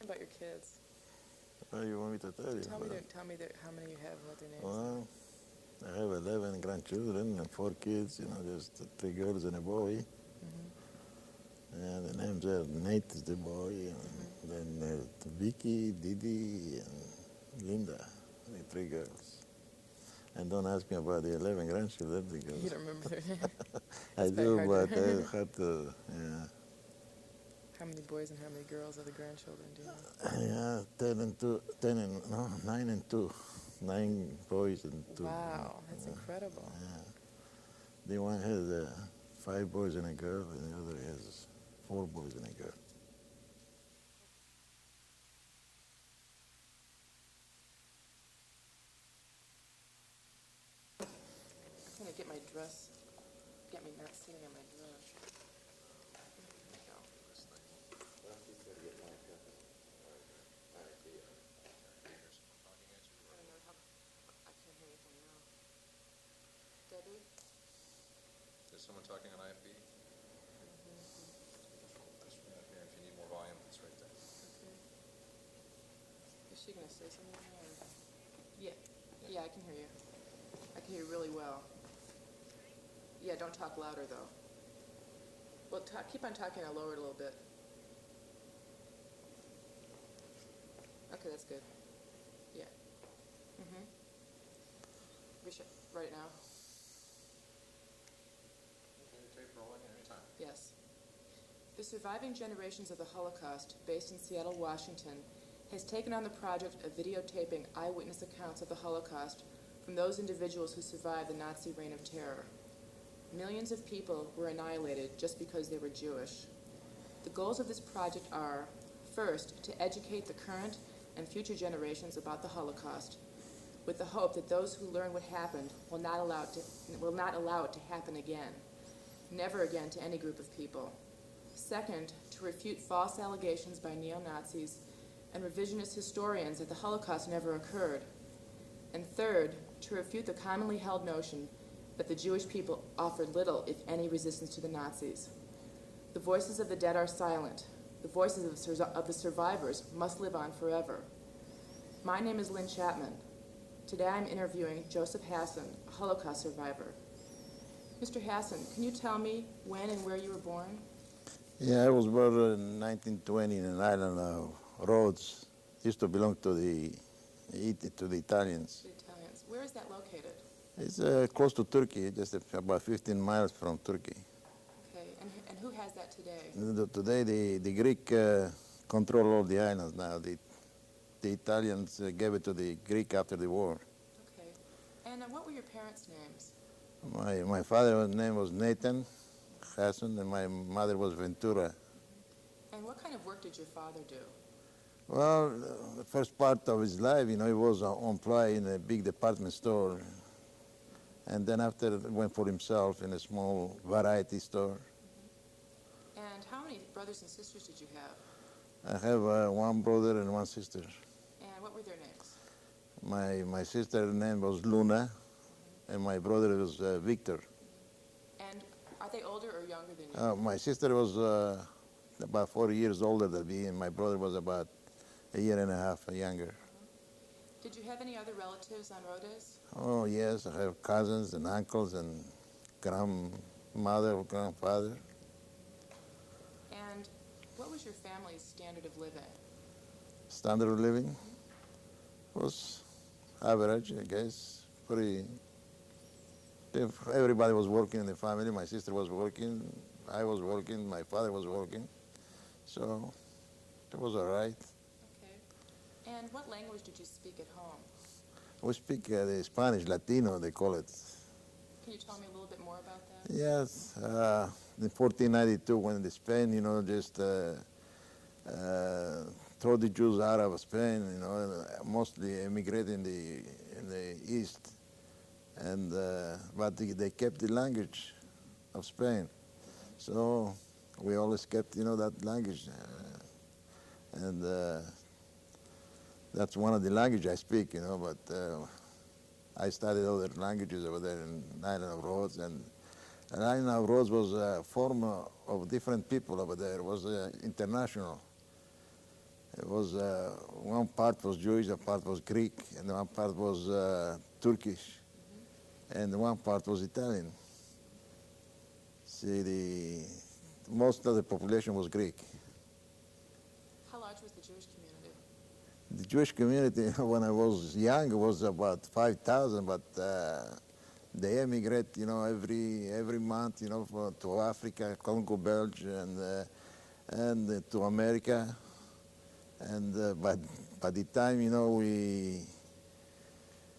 about your kids. What do you want me to tell you? Tell me how many you have and what their names Well, I have 11 grandchildren and 4 kids, just 3 girls and a boy. are. Mm-hmm. And the names are Nate is the boy, and then Vicky, Didi, and Linda, the 3 girls. And don't ask me about the 11 grandchildren because You don't remember their names? I It's do, very but hard to- I have to, yeah. How many boys and how many girls are the grandchildren, do you know? Yeah, 9 and 2. 9 boys and 2. Wow, that's incredible. Yeah. The one has 5 boys and a girl, and the other has 4 boys and a girl. I'm gonna get my dress, get me not sitting on my dress. There we go. I don't know how, I can't hear anything now. Debbie? Is someone talking on IFB? Just right up here. If you need more volume, it's right there. Okay. Is she gonna say something now, or? Yeah, I can hear you. I can hear you really well. Yeah, don't talk louder though. Well, keep on talking, I'll lower it a little bit. Okay, that's good. Yeah. Mm-hmm. Right now? Okay, tape rolling anytime. Yes. The Surviving Generations of the Holocaust, based in Seattle, Washington, has taken on the project of videotaping eyewitness accounts of the Holocaust from those individuals who survived the Nazi reign of terror. Millions of people were annihilated just because they were Jewish. The goals of this project are, first, to educate the current and future generations about the Holocaust, with the hope that those who learn what happened will not allow it to happen again, never again to any group of people. Second, to refute false allegations by neo-Nazis and revisionist historians that the Holocaust never occurred. And third, to refute the commonly held notion that the Jewish people offered little, if any, resistance to the Nazis. The voices of the dead are silent. The voices of the survivors must live on forever. My name is Lynn Chapman. Today I'm interviewing Joseph Hasson, a Holocaust survivor. Mr. Hasson, can you tell me when and where you were born? Yeah, I was born in 1920 in an island of Rhodes. Used to belong to the Italians. The Italians. Where is that located? It's close to Turkey, just about 15 miles from Turkey. Okay, and who has that today? Today, the Greek control all the islands now. The Italians gave it to the Greek after the war. Okay, and what were your parents' names? My father's name was Nathan Hasson, and my mother was Ventura. And what kind of work did your father do? Well, the first part of his life, he was employed in a big department store. And then after, went for himself in a small variety store. And how many brothers and sisters did you have? I have 1 brother and 1 sister. And what were their names? My sister's name was Luna, and my brother was Victor. And are they older or younger than you? My sister was about 4 years older than me, and my brother was about a year and a half younger. Did you have any other relatives on Rhodes? Oh, yes, I have cousins and uncles and grandmother, grandfather. And what was your family's standard of living? Standard of living was average, I guess. Everybody was working in the family. My sister was working, I was working, my father was working. So it was all right. Okay. And what language did you speak at home? We speak the Spanish, Latino, they call it. Can you tell me a little bit more about that? Yes. In 1492, when the Spain, just throw the Jews out of Spain, mostly emigrated in the east, and but they kept the language of Spain, so we always kept that language, and that's one of the languages I speak, but I studied other languages over there in Island of Rhodes, and Island of Rhodes was a form of different people over there. It was international. It was one part was Jewish, a part was Greek, and one part was Turkish, and one part was Italian. See, most of the population was Greek. How large was the Jewish community? The Jewish community, when I was young, was about 5,000, but they emigrate, every month, to Africa, Congo, Belgium, and to America. And by the time,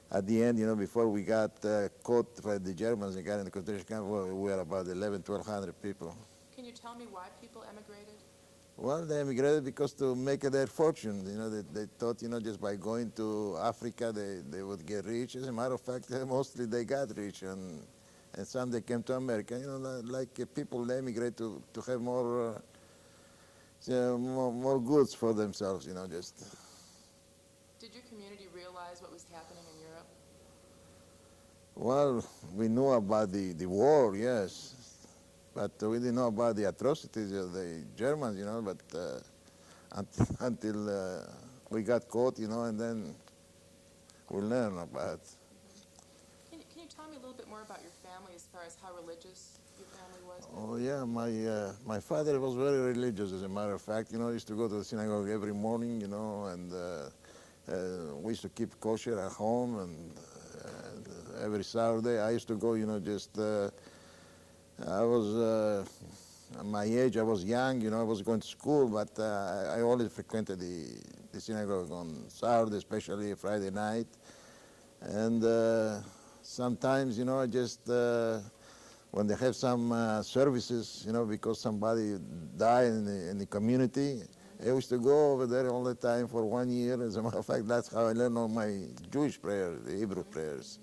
at the end, before we got caught by the Germans and got in the concentration camp, we were about 1,200 people. Can you tell me why people emigrated? Well, they emigrated because to make their fortune. They thought, just by going to Africa, they would get rich. As a matter of fact, mostly they got rich, and some they came to America. Like people, they emigrate to have more goods for themselves. Just. Did your community realize what was happening in Europe? Well, we knew about the war, yes. But we didn't know about the atrocities of the Germans, but until we got caught, and then we learned about it. Can you tell me a little bit more about your family as far as how religious your family was? Oh, yeah, my father was very religious, as a matter of fact. He used to go to the synagogue every morning, and we used to keep kosher at home, and every Saturday I used to go, I was, at my age, I was young, I was going to school, but I always frequented the synagogue on Saturday, especially Friday night. And sometimes, I just, when they have some services, because somebody died in the community, I used to go over there all the time for 1 year. As a matter of fact, that's how I learned all my Jewish prayers, the Hebrew prayers.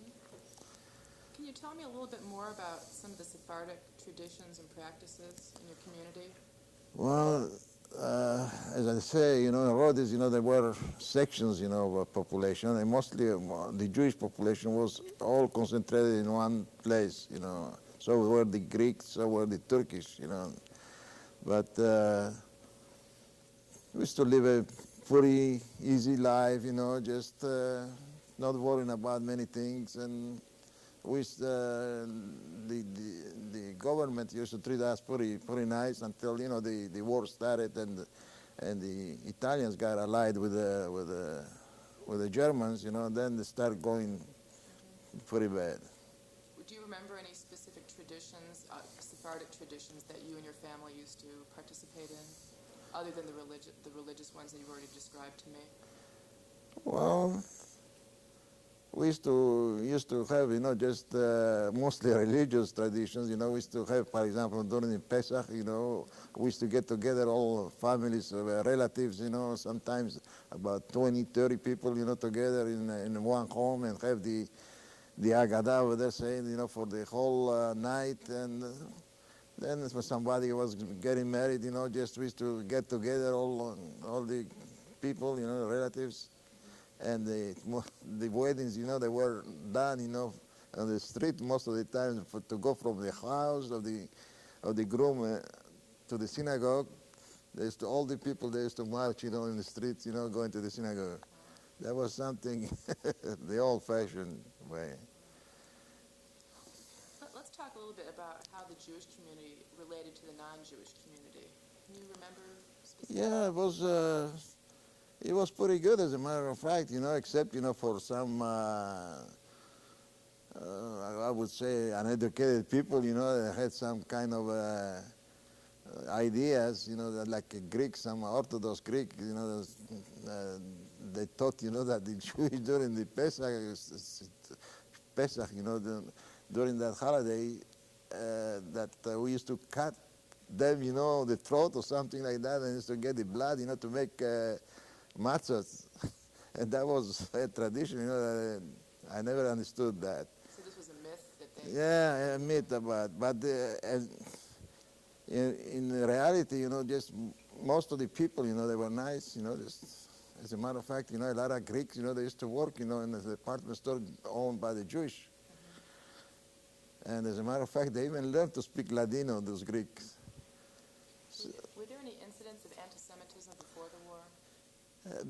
Can you tell me a little bit more about some of the Sephardic traditions and practices in your community? Well, as I say, in Rhodes, there were sections, of population, and mostly the Jewish population was all concentrated in one place, So were the Greeks, so were the Turkish, But we used to live a pretty easy life, just not worrying about many things, and the government used to treat us pretty nice until the war started and the Italians got allied with the Germans, then they started going pretty bad. Do you remember any specific traditions, Sephardic traditions, that you and your family used to participate in, other than the religious ones that you've already described to me? Well, we used to have, just mostly religious traditions. We used to have, for example, during the Pesach, we used to get together all families, relatives, sometimes about 20, 30 people, together in one home and have the Haggadah over there saying, for the whole night. And then when somebody was getting married, just we used to get together all the people, relatives. And the weddings, they were done, on the street most of the time to go from the house of the groom to the synagogue. All the people, they used to march, in the streets, going to the synagogue. That was something, the old-fashioned way. Let's talk a little bit about how the Jewish community related to the non-Jewish community. Can you remember specifically? Yeah, it was pretty good, as a matter of fact, except, for some, I would say, uneducated people, that had some kind of ideas, that like a Greek, some Orthodox Greek, they thought, that the Jewish during the Pesach, during that holiday, that we used to cut them, the throat or something like that, and used to get the blood, to make matzahs. And that was a tradition, that I never understood that. So this was a myth that they... Yeah, a myth about, but in reality, just most of the people, they were nice, just, as a matter of fact, a lot of Greeks, they used to work, in the department store owned by the Jewish. And as a matter of fact, they even learned to speak Ladino, those Greeks. Were there any incidents of anti-Semitism before the war?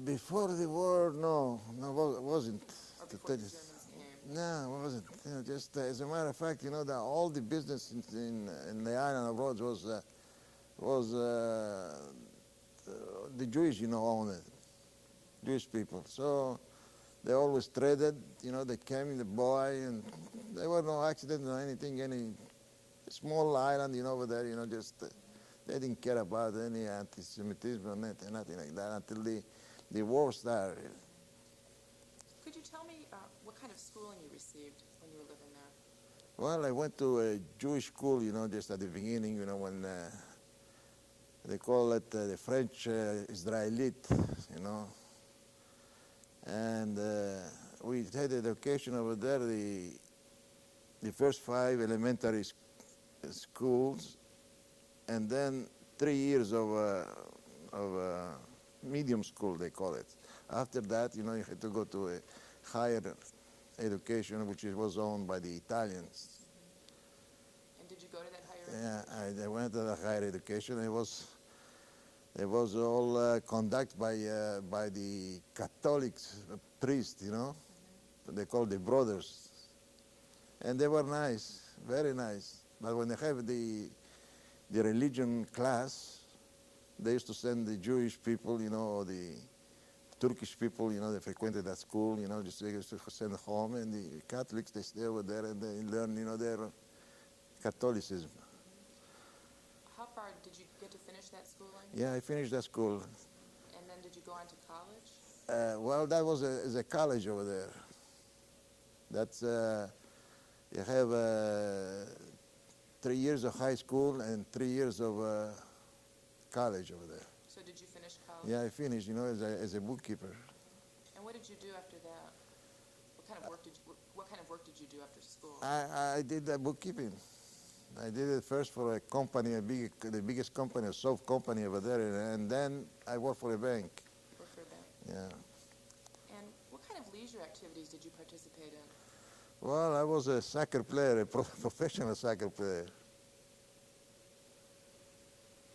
Before the war, no, wasn't. Or To before tell the you. Germans came? No, it wasn't. Just as a matter of fact, all the business in the island of Rhodes was the Jewish, owned it, Jewish people. So they always traded. They came in the boy, and there were no accidents or anything. Any small island, over there, just they didn't care about any anti-Semitism or nothing like that until the war started. Could you tell me what kind of schooling you received when you were living there? Well, I went to a Jewish school, just at the beginning, when they call it the French Israelite, and we had education over there, the first 5 elementary schools, and then 3 years of medium school, they call it. After that, you had to go to a higher education, which was owned by the Italians. And did you go to that higher education? Yeah, I went to the higher education. It was all conducted by the Catholic priests, They called the brothers. And they were nice, very nice. But when they have the religion class, they used to send the Jewish people, or the Turkish people, they frequented that school, just they used to send home, and the Catholics, they stay over there and they learn, their Catholicism. How far did you get to finish that schooling? Yeah, I finished that school. And then did you go on to college? Well, that was a college over there. That's, you have 3 years of high school and 3 years of college over there. So did you finish college? Yeah, I finished, as a bookkeeper. And what did you do after that? What kind of work did you do after school? I did bookkeeping. I did it first for a company, the biggest company, a soap company over there, and then I worked for a bank. Worked for a bank? Yeah. And what kind of leisure activities did you participate in? Well, I was a soccer player, a professional soccer player.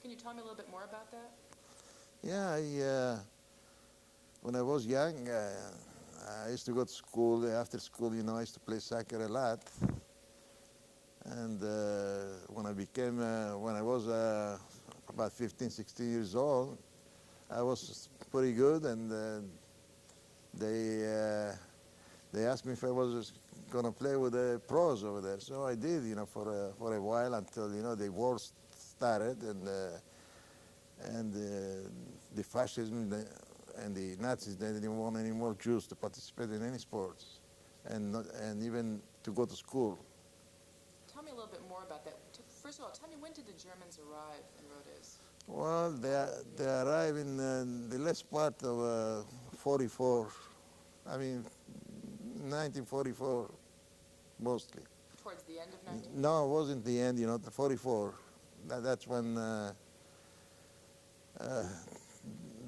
Can you tell me a little bit more about that? Yeah, when I was young, I used to go to school. After school, I used to play soccer a lot. And when I was about 15, 16 years old, I was pretty good, and they asked me if I was going to play with the pros over there. So I did, for a while until, the war started, and the fascism and the Nazis, they didn't want any more Jews to participate in any sports, and even to go to school. Tell me a little bit more about that. First of all, tell me, when did the Germans arrive in Rhodes? Well, they arrived in the last part of 44. I mean, 1944, mostly. Towards the end of 1944? No, it wasn't the end, the 44. That's when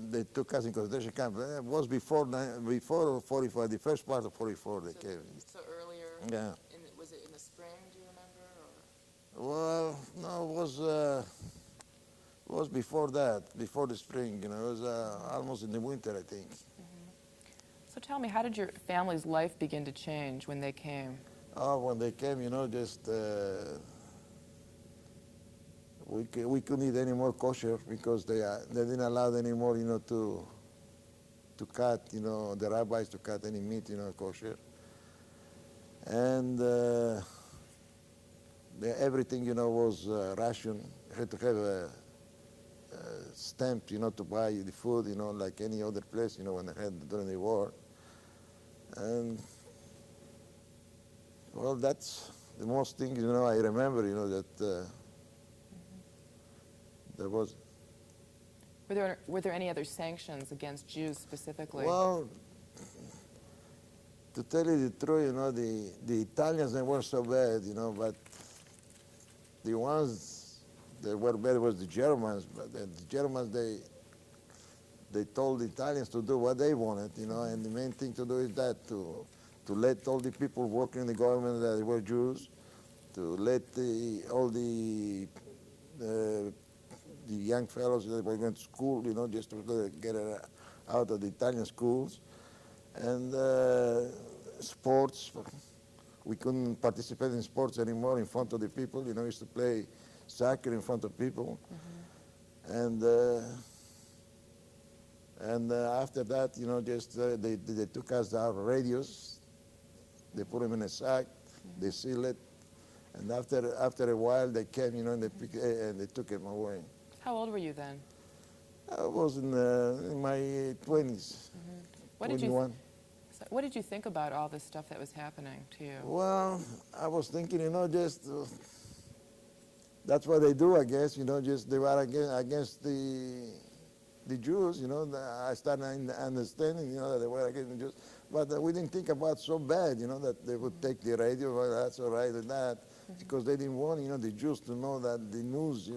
they took us in concentration camp. It was before 44, the first part of 44 they came. So earlier? Yeah. Was it in the spring, do you remember? Well, no, it was before that, before the spring. It was almost in the winter, I think. So tell me, how did your family's life begin to change when they came? Oh, when they came, just we couldn't eat any more kosher because they didn't allow anymore, to cut, the rabbis to cut any meat, kosher. And everything, was ration. You had to have a stamp, to buy the food, like any other place, when they had during the war. And well, that's the most thing, I remember, that there was. Were there any other sanctions against Jews specifically? Well, to tell you the truth, the Italians, they weren't so bad, but the ones that were bad was the Germans. But the Germans, they told the Italians to do what they wanted, and the main thing to do is that to let all the people working in the government that were Jews, to let all the young fellows that were going to school, just to get out of the Italian schools. And sports, we couldn't participate in sports anymore in front of the people. We used to play soccer in front of people. And after that, just they took us our radios. They put them in a sack. They seal it. And after a while, they came, and they took them away. How old were you then? I was in my 20s, What did you 21. What did you think about all this stuff that was happening to you? Well, I was thinking, just that's what they do, I guess. Just they were against the Jews. I started understanding, that they were against the Jews. But we didn't think about so bad, that they would take the radio. Well, that's all right and that, because they didn't want, the Jews to know that the news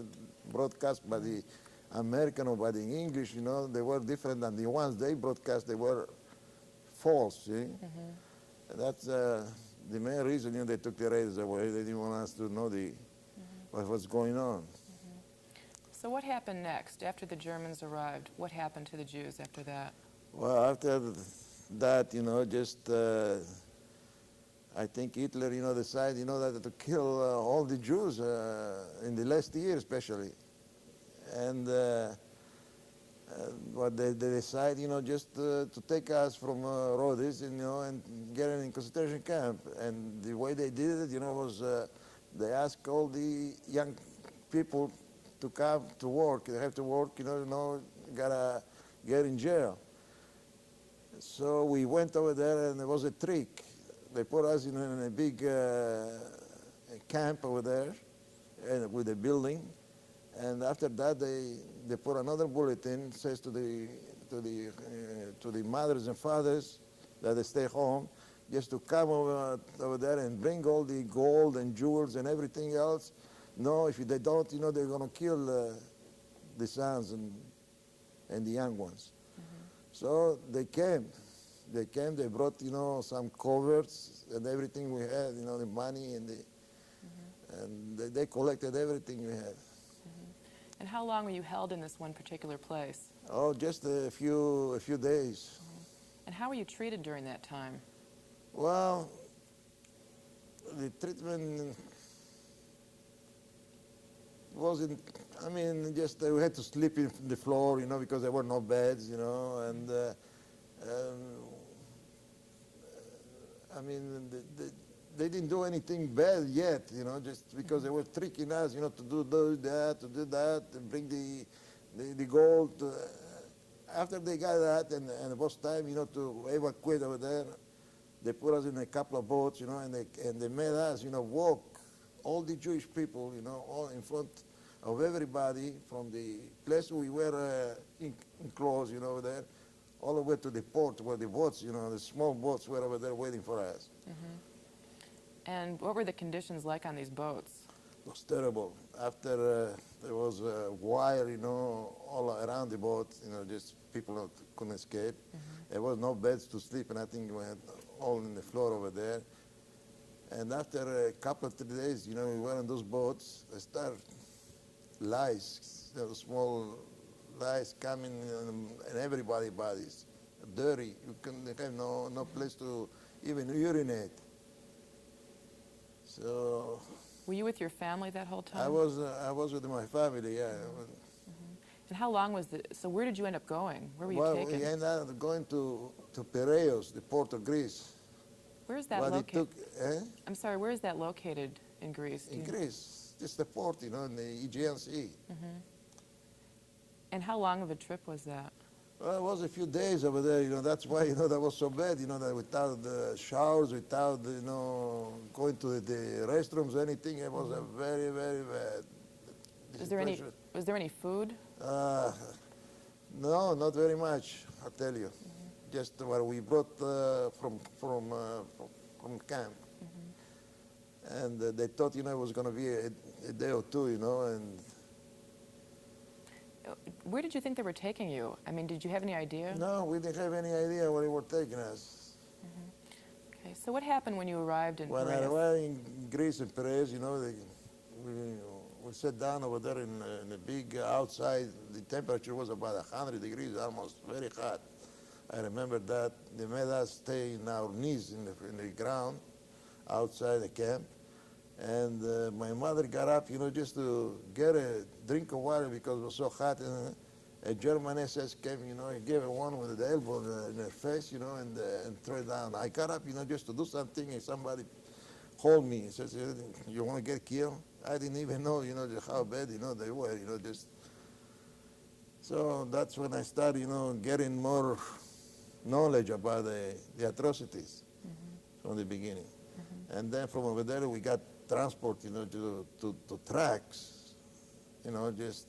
broadcast by the American or by the English, they were different than the ones they broadcast. They were false, see? And that's the main reason, they took the radios away. They didn't want us to know what's going on. So what happened next? After the Germans arrived, what happened to the Jews after that? Well, after that, just I think Hitler, decided, that to kill all the Jews in the last year especially. And what they decide, just to take us from Rhodes, and get in concentration camp. And the way they did it, was they asked all the young people to come to work. They have to work, gotta get in jail. So we went over there, and it was a trick. They put us in a big camp over there, and with a building. And after that, they put another bulletin, says to the mothers and fathers that they stay home, just to come over there and bring all the gold and jewels and everything else. No, if they don't, they're going to kill the sons and the young ones. So they came. They came. They brought, some covers and everything we had, the money and and they collected everything we had. And how long were you held in this one particular place? Oh, just a few days. And how were you treated during that time? Well, the treatment wasn't, just we had to sleep in the floor, because there were no beds, and they didn't do anything bad yet, just because they were tricking us, to do that, and bring the gold. After they got that, and it was time, to evacuate over there, they put us in a couple of boats, and they made us, walk, all the Jewish people, all in front of everybody from the place we were enclosed, over there, all the way to the port where the boats, the small boats were over there waiting for us. And what were the conditions like on these boats? It was terrible. After there was a wire, all around the boat, just people couldn't escape. There was no beds to sleep, and I think we had all in the floor over there. And after a couple of 3 days, we were on those boats. They started lice, small lice coming in everybody's bodies, dirty. They have no place to even urinate. So. Were you with your family that whole time? I was with my family, yeah. And how long was so where did you end up going? Where were you taken? Well, we ended up going to Piraeus, the port of Greece. Where is that located? I'm sorry, where is that located in Greece? In Greece, just the port, in the Aegean Sea. And how long of a trip was that? Well, it was a few days over there, that's why, that was so bad, that without the showers, without, going to the restrooms or anything, it was a very, very bad. Was there any food? No, not very much, I'll tell you. Just what we brought from camp. And they thought, it was going to be a day or two, and where did you think they were taking you? Did you have any idea? No, we didn't have any idea where they were taking us. Okay, so what happened when you arrived in Piraeus? When I arrived in Greece, in Piraeus, we sat down over there in a big outside. The temperature was about 100 degrees, almost very hot. I remember that. They made us stay in our knees in the ground outside the camp. And my mother got up, just to get a drink of water because it was so hot. And a German SS came, he gave her one with the elbow in her face, and threw it down. I got up, just to do something, and somebody called me. He says, "You want to get killed?" I didn't even know, just how bad, they were, just. So that's when I started, getting more knowledge about the atrocities from the beginning. And then from over there, we got transport, to tracks, just.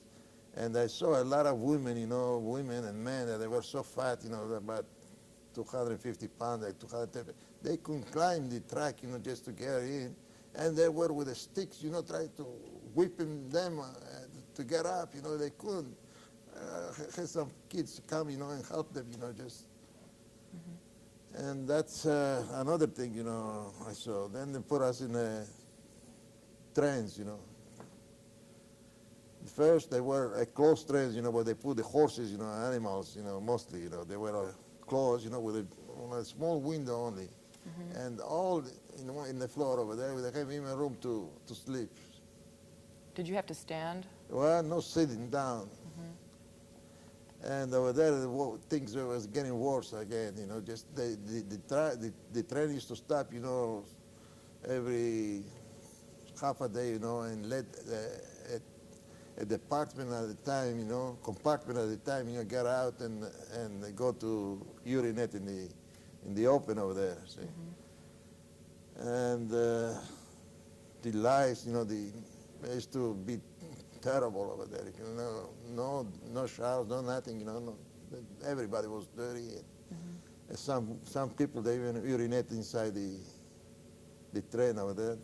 And I saw a lot of women, women and men, and they were so fat, about 250 pounds, like 230. They couldn't climb the track, just to get in. And they were with the sticks, trying to whipping them to get up, they couldn't. Had some kids come, and help them, just. And that's another thing, I saw. Then they put us in trains, First, they were closed trains, where they put the horses, animals, mostly, they were closed, with a small window only. And all, in the floor over there, they have even room to sleep. Did you have to stand? Well, no sitting down. And over there, things was getting worse again, just the train used to stop, every half a day, and let a department at a time, compartment at a time, get out and go to urinate in the open over there, see. And the lice, they used to be terrible over there, no showers, no nothing, everybody was dirty. And some people, they even urinate inside the train over there.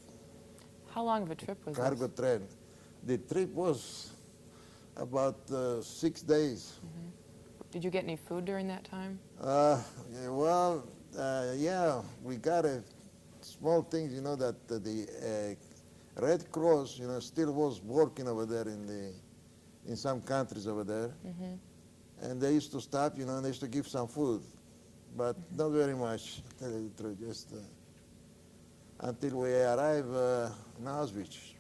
How long of a trip was Cargo this? train. The trip was about 6 days. Did you get any food during that time? Yeah, we got a small thing, that the Red Cross, still was working over there in some countries over there. And they used to stop, and they used to give some food, but not very much, to tell you the truth, just until we arrived in Auschwitz.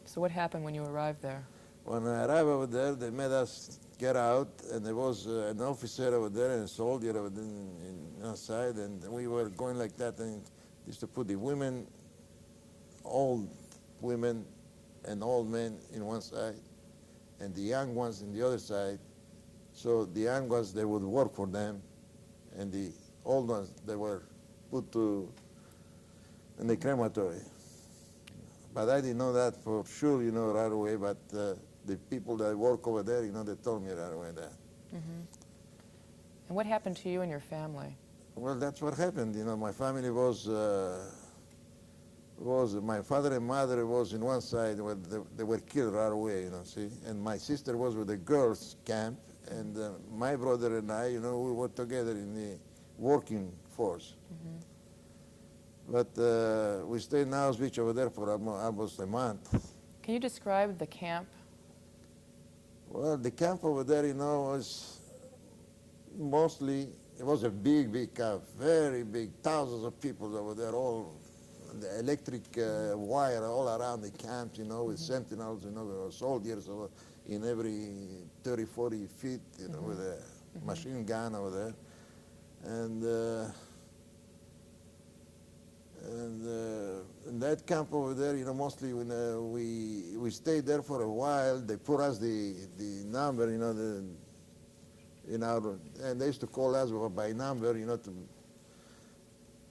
So what happened when you arrived there? When I arrived over there, they made us get out, and there was an officer over there and a soldier over there outside, and we were going like that, and used to put the women, old women and old men in one side, and the young ones in the other side. So the young ones, they would work for them, and the old ones, they were put in the crematory. But I didn't know that for sure, right away, but the people that work over there, they told me right away that. And what happened to you and your family? Well, that's what happened. My family was my father and mother was in one side where they were killed right away, see. And my sister was with the girls' camp, and my brother and I, we were together in the working force. But we stayed in Auschwitz over there for almost a month. Can you describe the camp? Well, the camp over there, was mostly, it was a big, big camp, very big, thousands of people over there, all the electric wire all around the camps, with sentinels, soldiers in every 30, 40 feet, with a machine gun over there. And in that camp over there, mostly when we stayed there for a while, they put us the number, and they used to call us by number,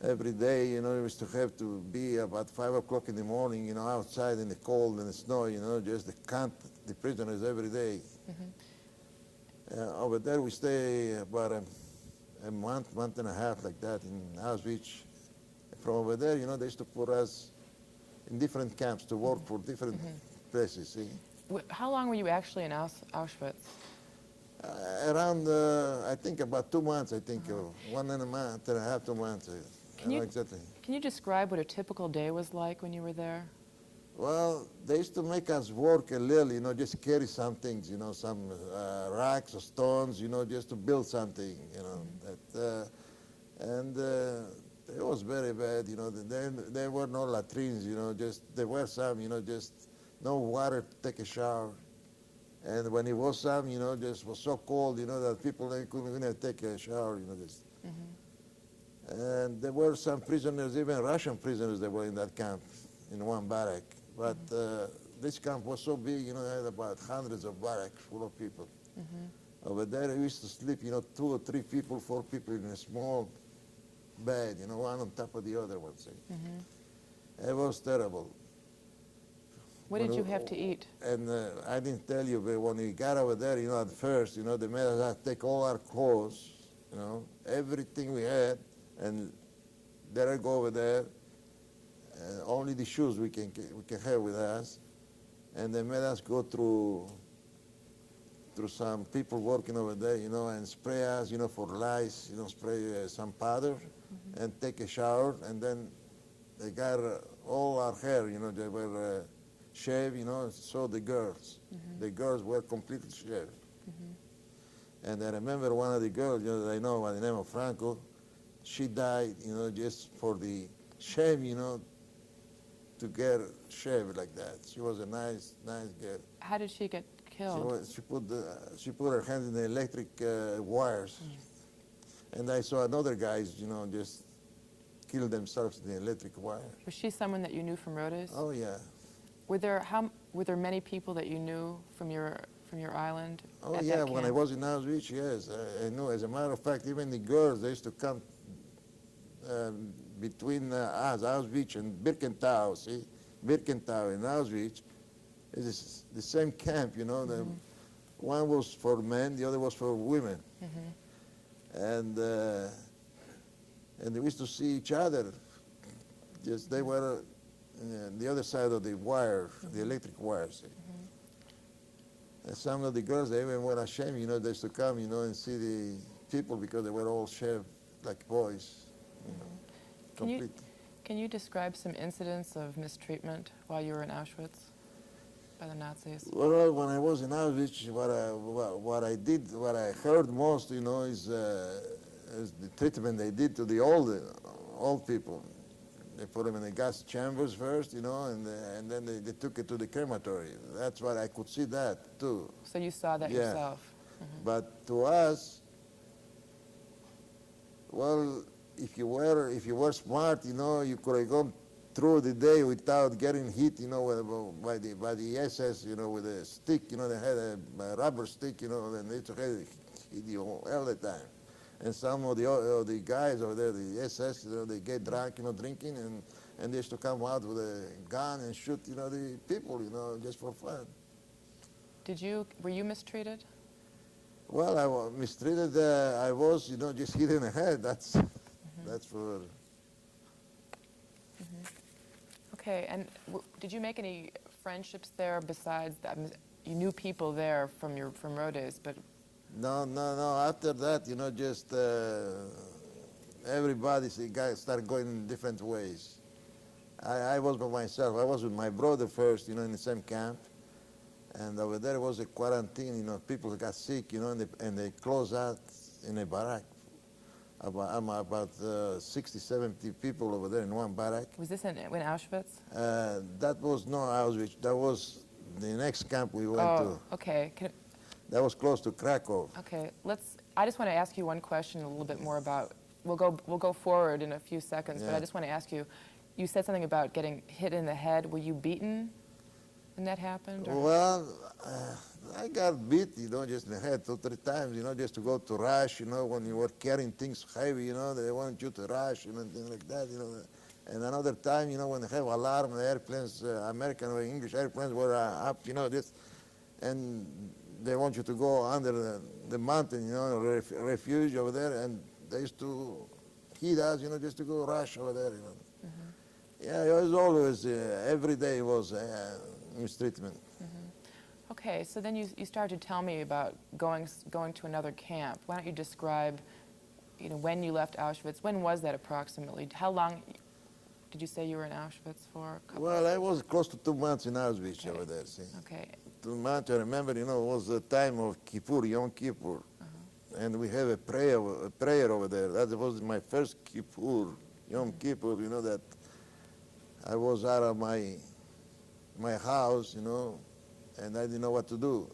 every day, we used to have to be about 5 o'clock in the morning, outside in the cold and the snow, just to count the prisoners every day. Over there, we stay about a month and a half like that in Auschwitz. From over there, they used to put us in different camps to work for different places, see. How long were you actually in Auschwitz? Around, I think about 2 months, I think, 1 and a half, 2 months. Can you, exactly. Can you describe what a typical day was like when you were there? Well, they used to make us work a little, just carry some things, some rocks or stones, just to build something, and it was very bad, there were no latrines, just there were some, just no water to take a shower. And when it was some, just was so cold, that people they couldn't even take a shower, just. And there were some prisoners, even Russian prisoners, that were in that camp, in one barrack. But this camp was so big, it had about hundreds of barracks full of people. Over there, we used to sleep, 2 or 3 people, 4 people in a small bed, one on top of the other one. It was terrible. What did you have to eat? And I didn't tell you, but when we got over there, at first, they made us take all our clothes, everything we had, and there I go over there. Only the shoes we can have with us, and they made us go through some people working over there, and spray us, for lice, spray some powder, and take a shower, and then they got all our hair, they were shaved, so the girls were completely shaved. And I remember one of the girls, that I know by the name of Franco, she died, just for the shame, to get shaved like that. She was a nice girl. How did she get killed? She put her hands in the electric wires. And I saw another guys, just kill themselves in the electric wire. Was she someone that you knew from Rhodes? Oh yeah. Were there many people that you knew from your island? Oh at yeah, that when I camp? was in Auschwitz, yes, I knew. As a matter of fact, even the girls, they used to come between us, Auschwitz and Birkenau, see? Birkenau and Auschwitz is the same camp, The one was for men, the other was for women. And we used to see each other. Just they were on the other side of the wire, the electric wires. And some of the girls, they even were ashamed, they used to come, and see the people because they were all shaved like boys. Can you describe some incidents of mistreatment while you were in Auschwitz by the Nazis? Well, when I was in Auschwitz, what I heard most, is the treatment they did to the old people. They put them in the gas chambers first, and then they took it to the crematory. That's what I could see that too. So you saw that yourself? But to us, well, if you were smart, you could have gone through the day without getting hit, by the SS, with a stick, they had a rubber stick, and they took hit you all the time. And some of the guys over there, the SS, they get drunk, drinking, and they used to come out with a gun and shoot, the people, just for fun. Were you mistreated? Well, I was mistreated. I was, just hit in the head. That's for. Okay, and did you make any friendships there besides that? You knew people there from Rhodes, but. No. After that, just everybody started going in different ways. I was by myself. I was with my brother first, in the same camp. And over there was a quarantine, people got sick, and they closed out in a barrack. About 60, 70 people over there in one barrack. Was this in Auschwitz? That was no Auschwitz. That was the next camp we went to. Oh, okay. That was close to Krakow. Okay, I just want to ask you one question a little bit more about, we'll go forward in a few seconds, but I just want to ask you, you said something about getting hit in the head. Were you beaten when that happened? Or? Well, I got beat, just in the head 2 or 3 times, just to go to rush, when you were carrying things heavy, they wanted you to rush, and things like that, And another time, when they have alarm, the airplanes, American or English airplanes were up, and they want you to go under the mountain, refuge over there, and they used to hit us, just to go rush over there, Yeah, it was always, every day was mistreatment. Okay, so then you started to tell me about going to another camp. Why don't you describe, when you left Auschwitz? When was that approximately? How long did you say you were in Auschwitz for a couple? Well, I was close to 2 months in Auschwitz Okay. over there, see. Okay. 2 months, I remember, it was the time of Kippur, Yom Kippur. And we have a prayer over there. That was my first Kippur, Yom Kippur, that I was out of my house, and I didn't know what to do.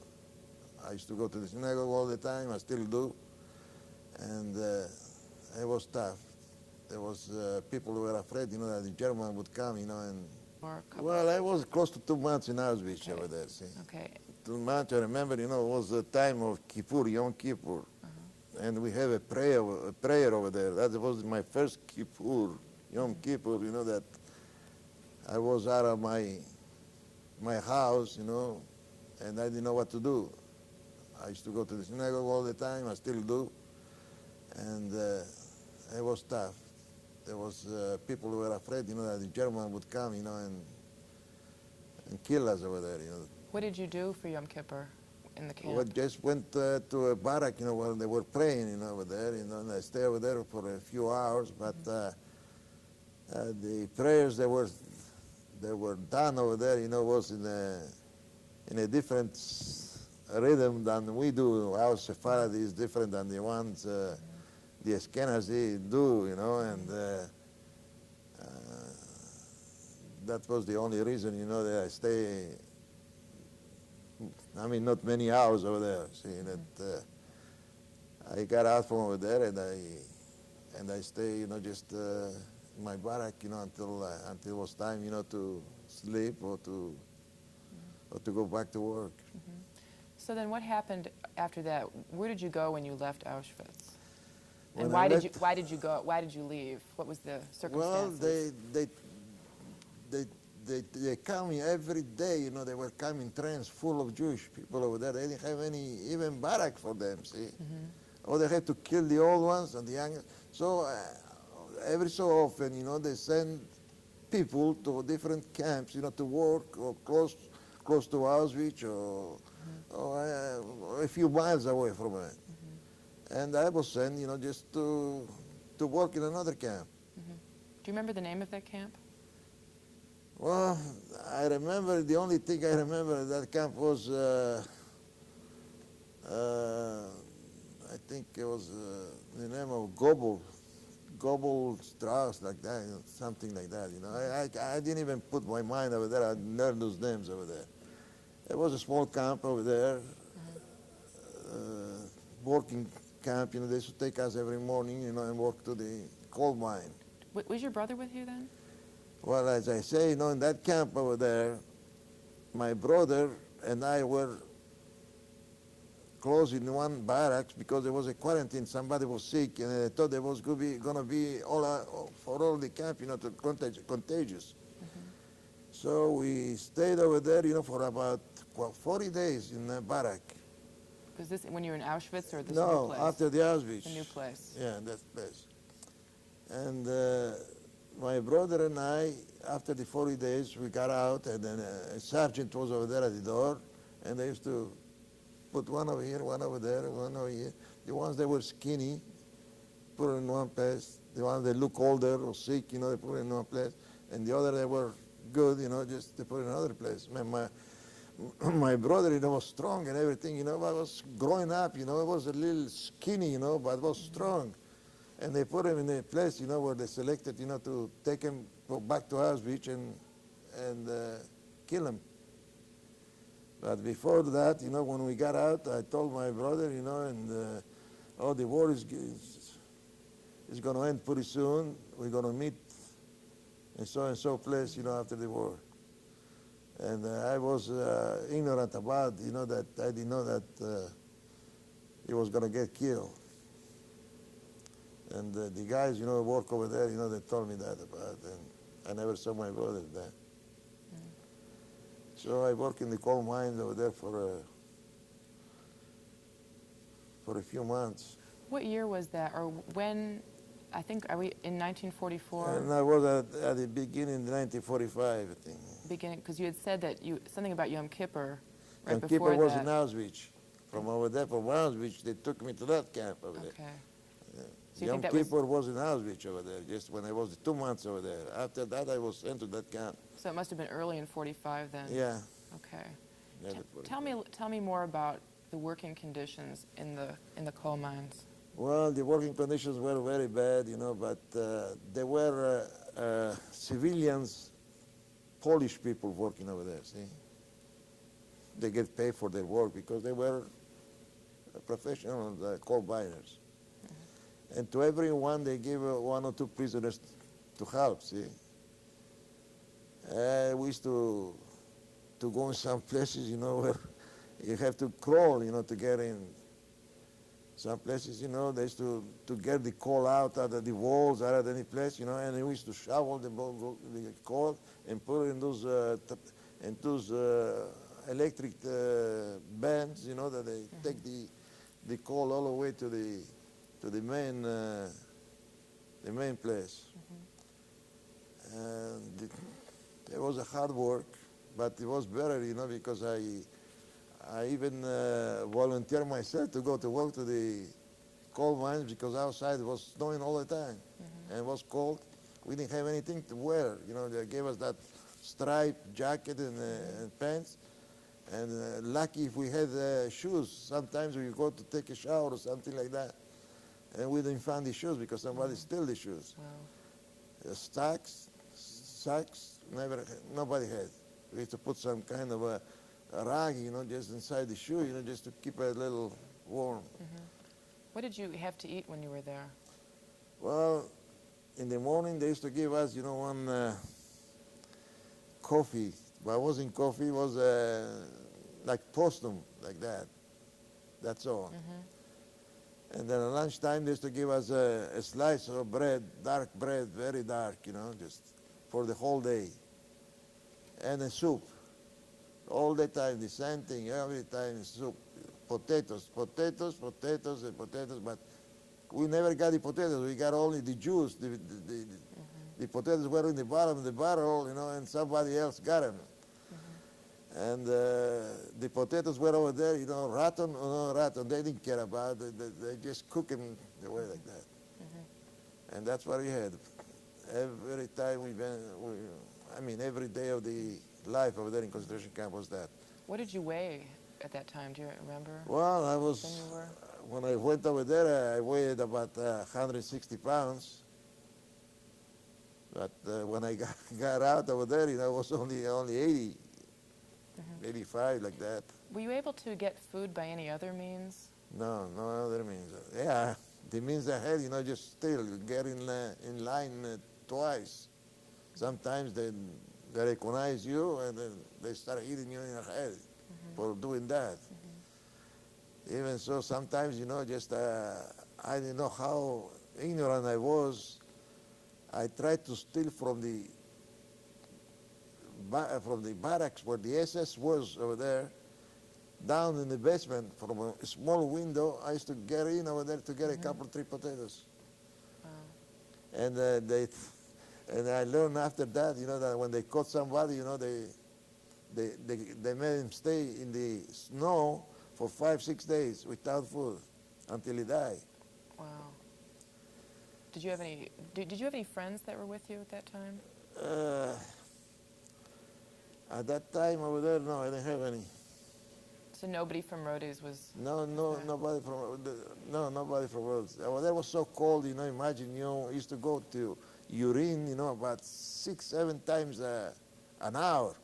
I used to go to the synagogue all the time, I still do. And it was tough. There was people who were afraid, that the German would come, and... Well, I was close to 2 months in Auschwitz over there, see. Okay. 2 months, I remember, it was the time of Kippur, Yom Kippur. And we have a prayer over there. That was my first Kippur, Yom Kippur, that I was out of my house, and I didn't know what to do. I used to go to the synagogue all the time, I still do. And it was tough. There was people who were afraid, that the German would come, and kill us over there, What did you do for Yom Kippur in the camp? We just went to a barrack, where they were praying, over there, and I stayed over there for a few hours. But the prayers that were done over there, was in a different rhythm than we do. Our Sephardi is different than the ones the Ashkenazi do, and that was the only reason, that I stay. I mean, not many hours over there. See that I got out from over there, and I stay, just in my barrack, until it was time, to sleep or to go back to work. So then, what happened after that? Where did you go when you left Auschwitz? And When why I did left- you go? Why did you leave? What was the Well, circumstances? they come every day, they were coming trains full of Jewish people over there. They didn't have any even barrack for them, see. Or they had to kill the old ones and the young. So every so often, they send people to different camps, to work or close to Auschwitz or a few miles away from it. And I was sent, just to work in another camp. Do you remember the name of that camp? Well, I remember, the only thing I remember at that camp was, I think it was the name of Gobel Strauss, like that, something like that, I didn't even put my mind over there. I learned those names over there. It was a small camp over there, working camp, they used to take us every morning, and work to the coal mine. Was your brother with you then? Well, as I say, in that camp over there, my brother and I were closed in one barracks because there was a quarantine. Somebody was sick, and they thought there was going to be for all the camp, contagious. So we stayed over there, for about 40 days in a barrack. Was this when you were in Auschwitz or this new No, place? after the Auschwitz. The new place. Yeah, that place. And my brother and I, after the 40 days, we got out, and then a sergeant was over there at the door, and they used to put one over here, one over there, one over here. The ones that were skinny, put in one place. The ones that look older or sick, they put in one place. And the other that were good, just they put in another place. My brother, was strong and everything, I was growing up, it was a little skinny, but was strong. And they put him in a place, where they selected, to take him back to Auschwitz and kill him. But before that, when we got out, I told my brother, the war is going to end pretty soon. We're going to meet in so-and-so place, after the war. And I was ignorant about, that I didn't know that he was going to get killed. And the guys, work over there, they told me that about, and I never saw my brother then. So I worked in the coal mines over there for a few months. What year was that, or when? I think, are we in 1944? And I was at the beginning, 1945, I think. Beginning, because you had said that something about Yom Kippur right Yom before Kippur was that. in Auschwitz. From over there, from Auschwitz, they took me to that camp over there. Okay. So you Yom think that Kippur was in Auschwitz over there, just when I was 2 months over there. After that, I was sent to that camp. So it must have been early in 45 then. Yeah. Okay. Yeah, T- that was tell me more about the working conditions in the coal mines. Well, the working conditions were very bad, but there were civilians, Polish people working over there, see? They get paid for their work because they were professional coal miners. And to everyone, they give 1 or 2 prisoners to help, see? We used to go in some places, where you have to crawl, to get in. Some places, they used to get the coal out of the walls, out of any place, and we used to shovel the coal and put it in those electric bands, that they take the coal all the way to the main place. And it was a hard work, but it was better, because I even volunteered myself to go to work to the coal mines because outside it was snowing all the time and it was cold. We didn't have anything to wear. They gave us that striped jacket and pants. And lucky if we had shoes. Sometimes we go to take a shower or something like that, and we didn't find the shoes because somebody stole the shoes. Wow. Socks, nobody had. We had to put some kind of a rag, just inside the shoe, just to keep it a little warm. What did you have to eat when you were there? Well, in the morning they used to give us, one coffee. But it wasn't coffee, it was like postum, like that. That's all. And then at lunchtime they used to give us a slice of bread, dark bread, very dark, just for the whole day. And a soup. All the time, the same thing, every time soup. Potatoes, and potatoes, but we never got the potatoes, we got only the juice. The potatoes were in the bottom of the barrel, and somebody else got them. And the potatoes were over there, rotten or not rotten, they didn't care about it. They just cook them the way like that. And that's what we had. Every time every day of the life over there in concentration camp was that. What did you weigh at that time? Do you remember? Well, When you were? when I went over there, I weighed about 160 pounds. But when I got out over there, I was only 80, 85, like that. Were you able to get food by any other means? No other means. Yeah, the means I had, just still get in line twice. Sometimes they recognize you and then they start hitting you in the head for doing that. Even so, sometimes, just I didn't know how ignorant I was. I tried to steal from the barracks where the SS was over there, down in the basement from a small window. I used to get in over there to get a couple, 3 potatoes. Wow. And I learned after that, that when they caught somebody, they made him stay in the snow for 5-6 days without food until he died. Wow. Did you have any friends that were with you at that time? At that time over there, no, I didn't have any. So nobody from Rhodes was. Nobody from Rhodes. Over there was so cold, imagine, used to go to urine, about 6-7 times an hour.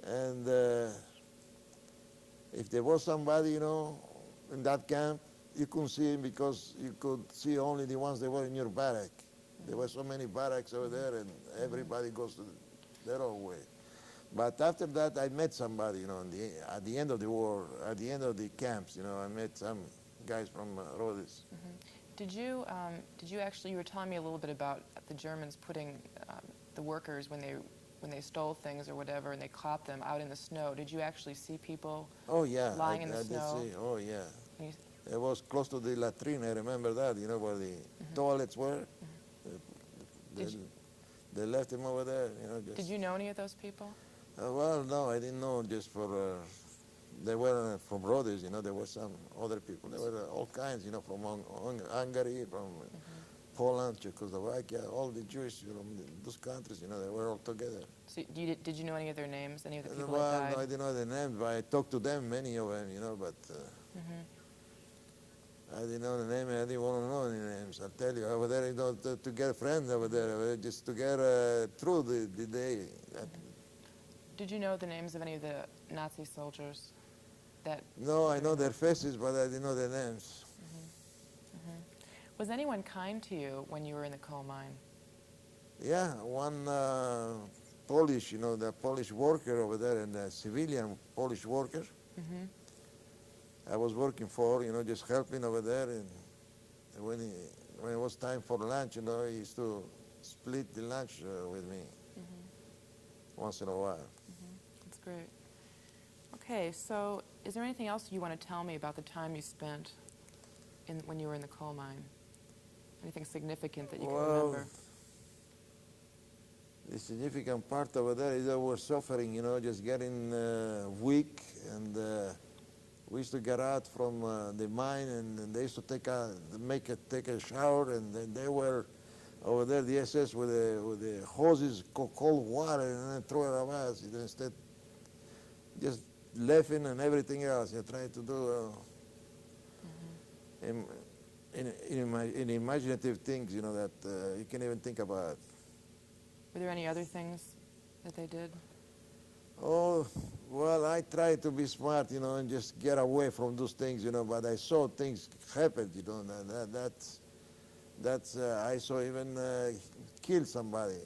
And if there was somebody, in that camp, you couldn't see him because you could see only the ones that were in your barrack. There were so many barracks over there, and everybody goes to their own way. But after that, I met somebody, at the end of the war, at the end of the camps, I met some guys from Rhodes. Did you actually? You were telling me a little bit about the Germans putting the workers when they stole things or whatever, and they caught them out in the snow. Did you actually see people? Oh yeah, lying in the snow? Did see. Oh yeah. It was close to the latrine. I remember that. Where the toilets were. They left him over there. Did you know any of those people? Well, no, I didn't know. Just for they were from Rhodes, you know, there were some other people. There were all kinds, you know, from Hungary, from Poland, Czechoslovakia, all the Jewish from those countries, you know, they were all together. So did you know any of their names, any of the people Well, that died? no, I didn't know the names, but I talked to them, many of them, you know, but I didn't know the name, I didn't want to know any names. I'll tell you, over there, you know, to get friends over there, just to get through the day. Did you know the names of any of the Nazi soldiers? No, I know their faces, but I didn't know their names. Was anyone kind to you when you were in the coal mine? Yeah, one Polish, you know, the Polish worker over there, and a civilian Polish worker. I was working for, you know, just helping over there. And when it was time for lunch, you know, he used to split the lunch with me once in a while. That's great. Okay, so is there anything else you want to tell me about the time you spent when you were in the coal mine? Anything significant that you can remember? The significant part over there is that we're suffering, you know, just getting weak, and we used to get out from the mine, and they used to take a shower, and then they were over there, the SS, with the hoses, cold water, and then throw it at us. Instead, just laughing and everything else. You try to do in imaginative things, you know, that you can't even think about. Were there any other things that they did? Oh, well, I tried to be smart, you know, and just get away from those things, you know, but I saw things happen, you know, I saw even kill somebody.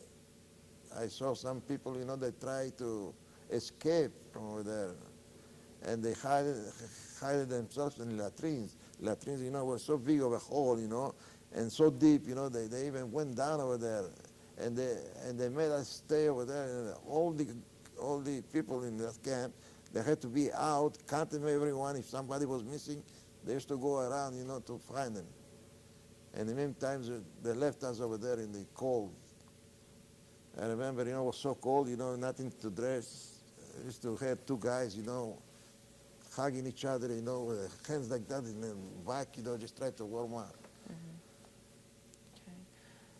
I saw some people, you know, they try to escape from over there, and they hide themselves in latrines. Latrines, you know, were so big of a hole, you know, and so deep, you know, they even went down over there, and they made us stay over there. And all the people in that camp, they had to be out, counting everyone. If somebody was missing, they used to go around, you know, to find them. And in the meantime, they left us over there in the cold. I remember, you know, it was so cold, you know, nothing to dress. I used to have two guys, you know, hugging each other, you know, with hands like that in the back, you know, just try to warm up. Okay.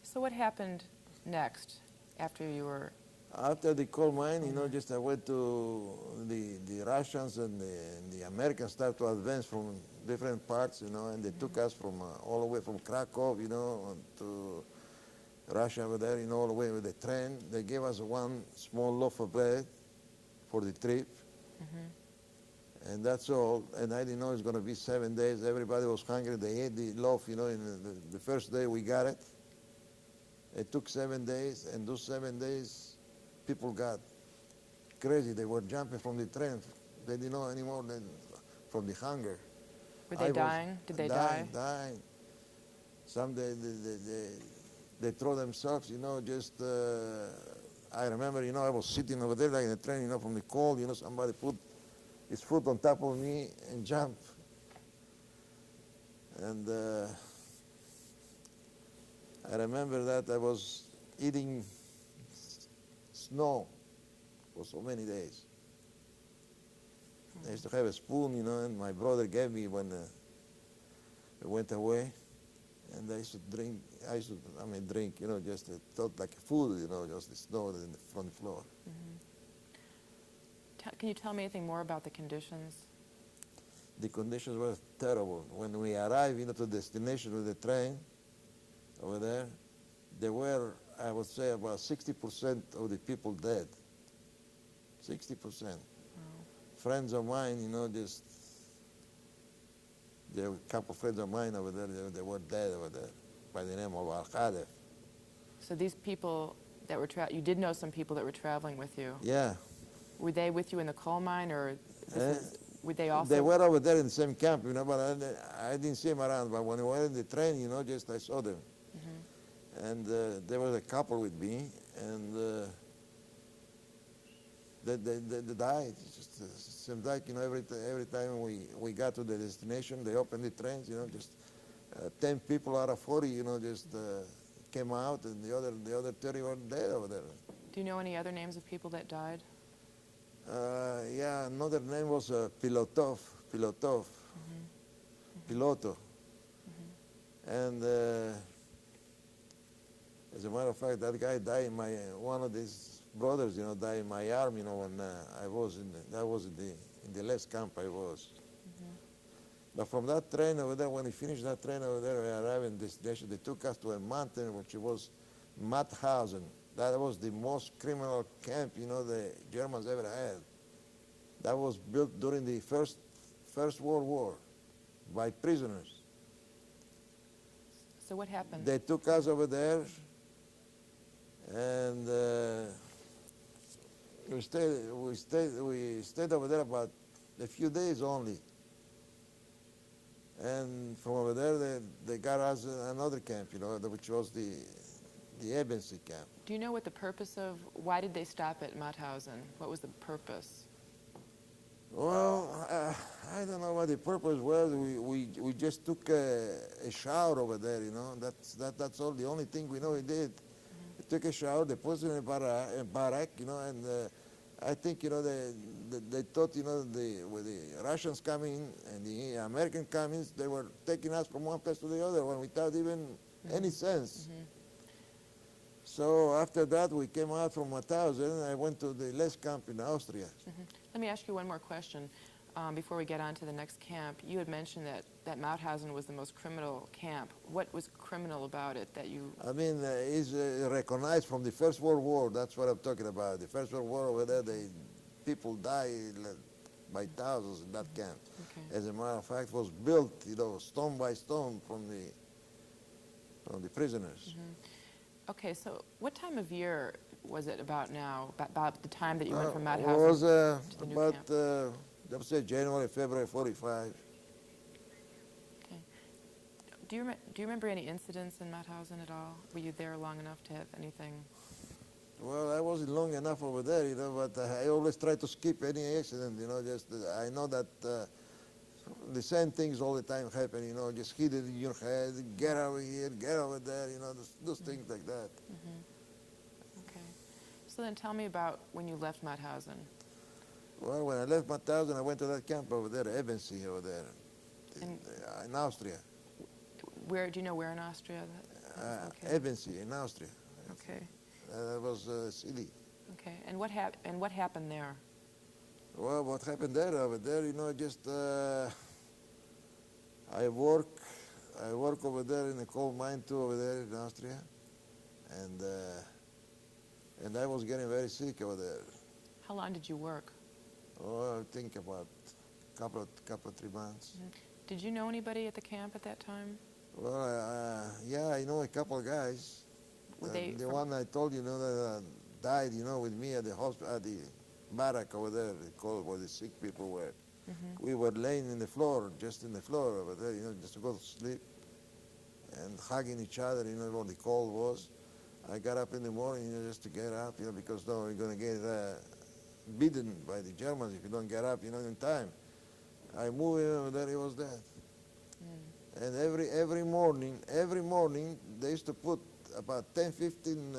So what happened next after you were... After the coal mine, you know, just I went to the Russians and the Americans started to advance from different parts, you know, and they took us from all the way from Krakow, you know, to Russia over there, you know, all the way with the train. They gave us one small loaf of bread for the trip. And that's all. And I didn't know it was going to be 7 days. Everybody was hungry. They ate the loaf, you know, in the first day we got it. It took 7 days, and those 7 days, people got crazy. They were jumping from the train. They didn't know anymore than from the hunger. Were they dying? Did they die? Dying. Some they throw themselves, you know, just, I remember, you know, I was sitting over there like in the train, you know, from the cold, you know, somebody put his foot on top of me and jump. And I remember that I was eating snow for so many days. I used to have a spoon, you know, and my brother gave me when I went away. And I used to drink, drink, you know, just thought like food, you know, just the snow from the floor. Can you tell me anything more about the conditions? The conditions were terrible. When we arrived, you know, to the destination with the train over there were, I would say, about 60% of the people dead. 60%. Wow. Friends of mine, you know, just, there were a couple of friends of mine over there, they were dead over there by the name of Al-Qadef. So these people that were, you did know some people that were traveling with you? Yeah. Were they with you in the coal mine, or were they also? They were over there in the same camp, you know, but I didn't see them around. But when we were in the train, you know, just I saw them. And there was a couple with me, and they died. It just seemed like, you know, every time we got to the destination, they opened the trains, you know, just 10 people out of 40, you know, just came out, and the other 30 were dead over there. Do you know any other names of people that died? Yeah, another name was Piloto. And as a matter of fact, that guy died in one of his brothers, died in my arm, when I was in the last camp I was. But from that train over there, when we finished that train over there, we arrived in destination. They took us to a mountain, which was Mauthausen. That was the most criminal camp, the Germans ever had. That was built during the First World War by prisoners. So what happened? They took us over there, and we stayed over there about a few days only. And from over there, they got us another camp, which was the Ebensee camp. Do you know what the purpose of, why did they stop at Mauthausen? What was the purpose? Well, I don't know what the purpose was. We just took a shower over there, That's all. The only thing we know we did. We took a shower. They put us in a barrack, and I think, they thought, with the Russians coming and the Americans coming, they were taking us from one place to the other one without even any sense. So after that, we came out from Mauthausen, and I went to the last camp in Austria. Let me ask you one more question before we get on to the next camp. You had mentioned that Mauthausen was the most criminal camp. What was criminal about it that you... I mean, it's recognized from the First World War. That's what I'm talking about. The First World War over there, people died by thousands in that camp. Okay. As a matter of fact, it was built, stone by stone from the prisoners. Okay, so what time of year was it about now, about the time that you went from Mauthausen It was to the new about, camp? let's say, January, February 45. Okay. Do you remember any incidents in Mauthausen at all? Were you there long enough to have anything? Well, I wasn't long enough over there, but I always try to skip any accident, I know that the same things all the time happen, just hit it in your head, get over here, get over there, those things like that. Okay. So then tell me about when you left Mauthausen. Well, when I left Mauthausen, I went to that camp over there, Ebensee over there, in Austria. Where, do you know where in Austria that was located? Ebensee in Austria. Okay. That was silly. Okay. And what happened there? Well, what happened over there, just I work over there in a coal mine too over there in Austria, and I was getting very sick over there. How long did you work? Oh, I think about couple of 3 months. Did you know anybody at the camp at that time? Well, yeah, I know a couple of guys. The one I told you, that died, with me at the hospital, at the barrack over there, they call it where the sick people were. We were laying in the floor, just in the floor over there, just to go to sleep, and hugging each other, what the cold was. I got up in the morning, just to get up, because no, we're going to get beaten by the Germans if you don't get up, in time. I moved over there, he was dead. And every morning, they used to put about 10, 15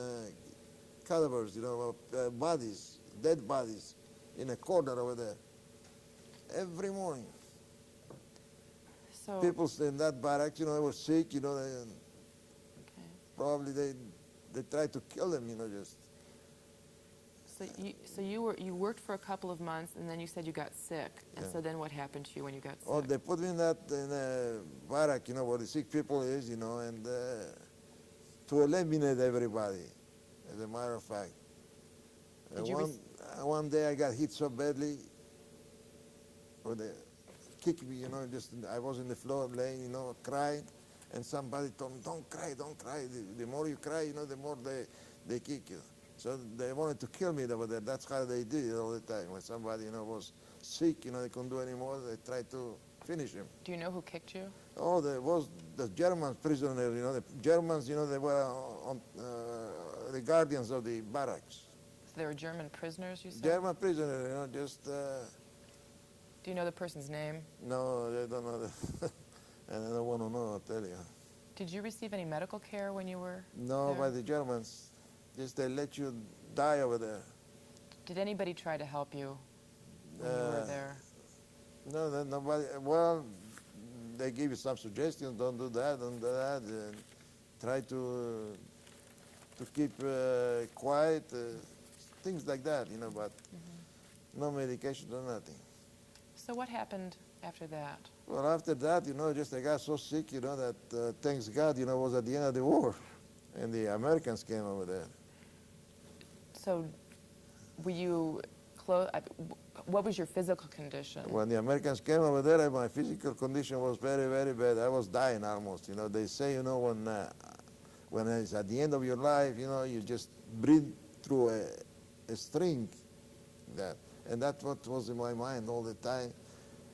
cadavers, bodies, dead bodies, in a corner over there. Every morning. So People in that barracks, they were sick, probably they tried to kill them, just. So you worked for a couple of months, and then you said you got sick. And so then what happened to you when you got sick? Oh, they put me in a barrack, where the sick people is, and to eliminate everybody, as a matter of fact. One day I got hit so badly, or they kicked me, I was in the floor laying, crying, and somebody told me, don't cry. The more you cry, the more they kick you. So they wanted to kill me over there. That's how they did it all the time. When somebody, was sick, they couldn't do anymore, they tried to finish him. Do you know who kicked you? Oh, there was the German prisoners, the Germans, they were the guardians of the barracks. So they were German prisoners, you said? German prisoners, just... Do you know the person's name? No, I don't know that. And I don't want to know, I'll tell you. Did you receive any medical care when you were No, there? by the Germans. Just they let you die over there. Did anybody try to help you? when you were there? No, nobody. Well, they give you some suggestions. Don't do that. Don't do that. And try to keep quiet. Things like that, you know. But no medication, no nothing. So what happened after that? Well, after that, you know, just I got so sick, you know, that thanks God, you know, it was at the end of the war, and the Americans came over there. So were you close? What was your physical condition? When the Americans came over there, my physical condition was very, very bad. I was dying almost. You know, they say, you know, when it's at the end of your life, you know, you just breathe through a string, and that's what was in my mind all the time.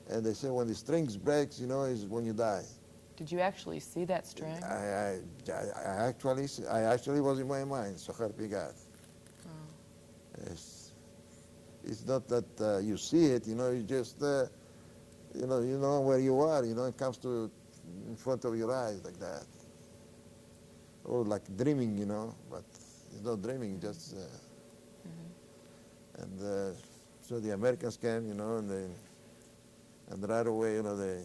And they say when the strings breaks, you know, is when you die. Did you actually see that string? I actually was in my mind. So help me God. Oh. It's not that you see it, you know. You just, you know where you are. You know, it comes to in front of your eyes like that. Or like dreaming, you know. But it's not dreaming. Just and so the Americans came, you know, and right away, you know, they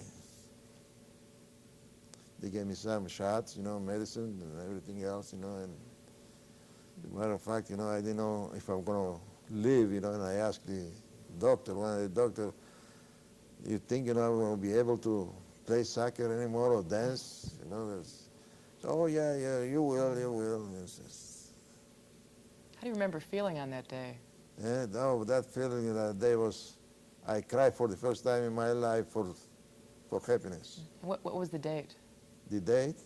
gave me some shots, you know, medicine and everything else, you know. And as a matter of fact, you know, I didn't know if I'm going to live, you know, and I asked the doctor, one of the doctor, you think, you know, I'm going to be able to play soccer anymore or dance? You know, so, oh, yeah, you will. How do you remember feeling on that day? Yeah, no, that feeling that day was, I cried for the first time in my life for happiness. What was the date? The date?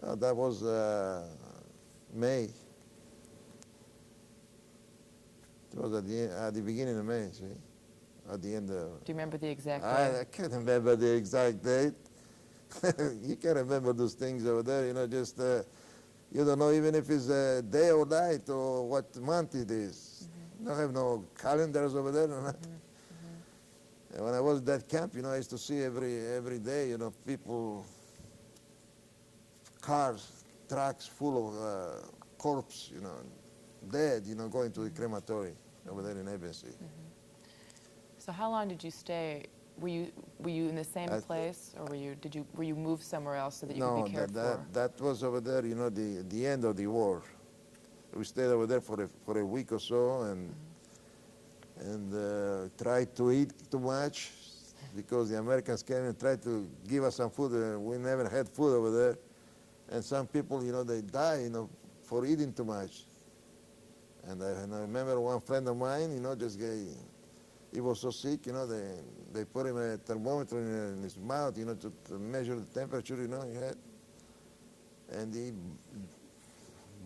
That was May. It was at the beginning of May, see? At the end of... Do you remember the exact date? I can't remember the exact date. You can't remember those things over there, you know, just... you don't know even if it's day or night or what month it is. You don't have no calendars over there. No? And when I was at that camp, you know, I used to see every day, you know, people, cars, trucks full of corpse, you know, dead, you know, going to the crematory over there in Agency. So how long did you stay? Were you in the same place, or were you moved somewhere else so that you could be cared for? That was over there, you know, the end of the war. We stayed over there for a week or so, and tried to eat too much because the Americans came and tried to give us some food. We never had food over there, and some people, you know, they die, you know, for eating too much. And I remember one friend of mine, you know, he was so sick, you know, they put him a thermometer in his mouth, you know, to measure the temperature, you know, he had. And he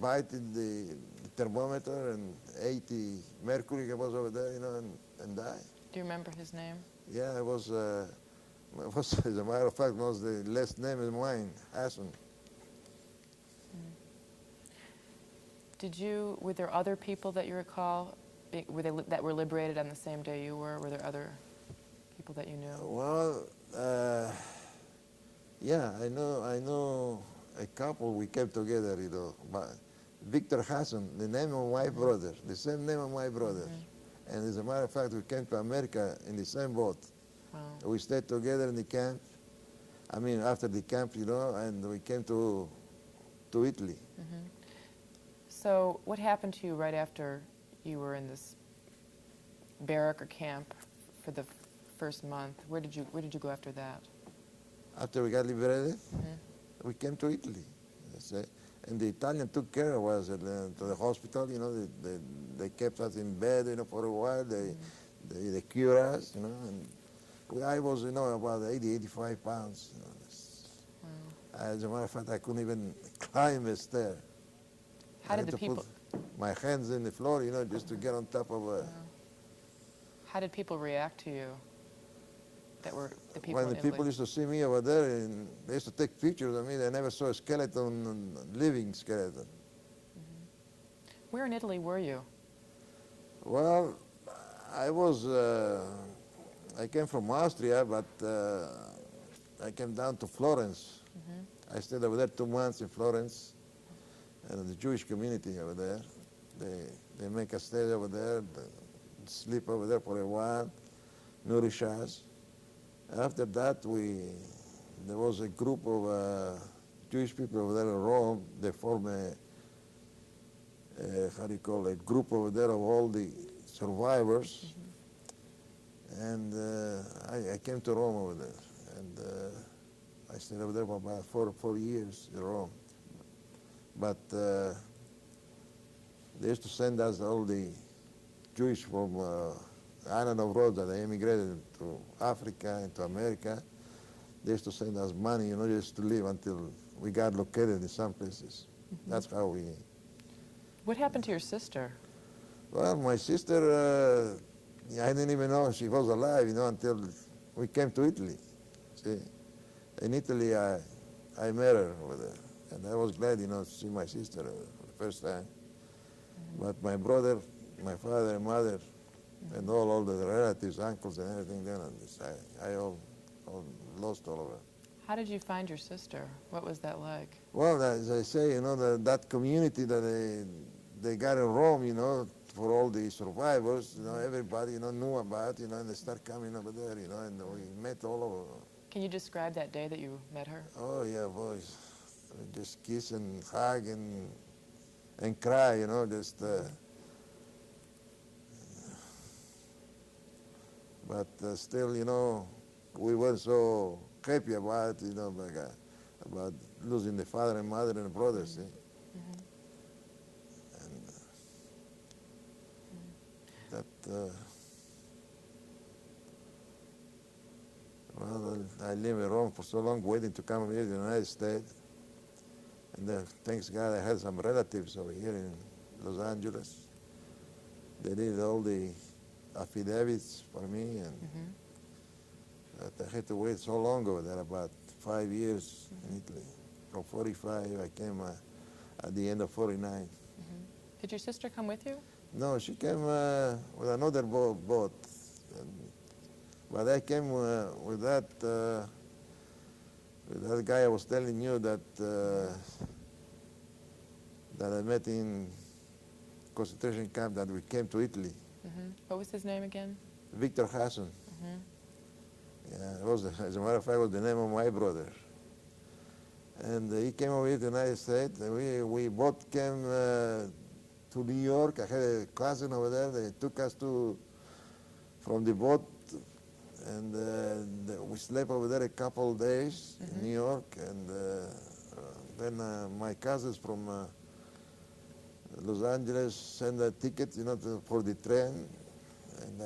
bited the thermometer and ate the mercury that was over there, you know, and died. Do you remember his name? Yeah, it was as a matter of fact, it was the last name of mine, Hasson. Were there other people that you recall that were liberated on the same day you were? Were there other people that you knew? Well, yeah, I know a couple we kept together, you know. But Victor Hasson, the name of my brother, the same name of my brother. And as a matter of fact, we came to America in the same boat. Wow. We stayed together in the camp. I mean, after the camp, you know, and we came to Italy. So what happened to you right after you were in this barrack or camp for the first month? Where did you go after that? After we got liberated, we came to Italy. And the Italian took care of us to the hospital. You know, they kept us in bed, you know, for a while. They cured us, you know. And I was, you know, about 85 pounds. You know. As a matter of fact, I couldn't even climb a stair. How did the people? Put my hands in the floor, you know, just to get on top of a... How did people react to you? That were the people When the people used to see me over there, and they used to take pictures of me, they never saw a skeleton, living skeleton. Where in Italy were you? Well, I came from Austria, but I came down to Florence. I stayed over there 2 months in Florence, and the Jewish community over there. They make us stay over there, sleep over there for a while. nourishes. After that, there was a group of Jewish people over there in Rome. They formed a group over there of all the survivors. And I came to Rome over there. And I stayed over there for about four years in Rome. But they used to send us all the Jewish from island of Rhodes that they immigrated to Africa and to America. They used to send us money, just to live until we got located in some places. That's how we... What happened to your sister? Well, my sister, I didn't even know she was alive, until we came to Italy. See, in Italy, I met her over there, and I was glad, to see my sister for the first time. But my brother, my father, and mother, and all the relatives, uncles, and everything, then I all lost all of it. How did you find your sister? What was that like? Well, as I say, that community that they got in Rome, for all the survivors, everybody, knew about, and they start coming over there, and we met all over. Can you describe that day that you met her? Oh, yeah, boys. Just kiss and hug and cry, just... but still, we were so happy about, about losing the father and mother and brothers. And that, well, I live in Rome for so long, waiting to come here to the United States. And thanks God I had some relatives over here in Los Angeles. They did all the affidavits for me, and I had to wait so long over there, about 5 years in Italy. From 45, I came at the end of 49. Did your sister come with you? No, she came with another boat. But I came with that guy I was telling you that I met in concentration camp, that we came to Italy. What was his name again? Victor Hasson. Yeah, it was, as a matter of fact, was the name of my brother. And he came over here to the United States. And we both came to New York. I had a cousin over there. They took us from the boat, and we slept over there a couple of days in New York. And then my cousins from Los Angeles sent a ticket, for the train. And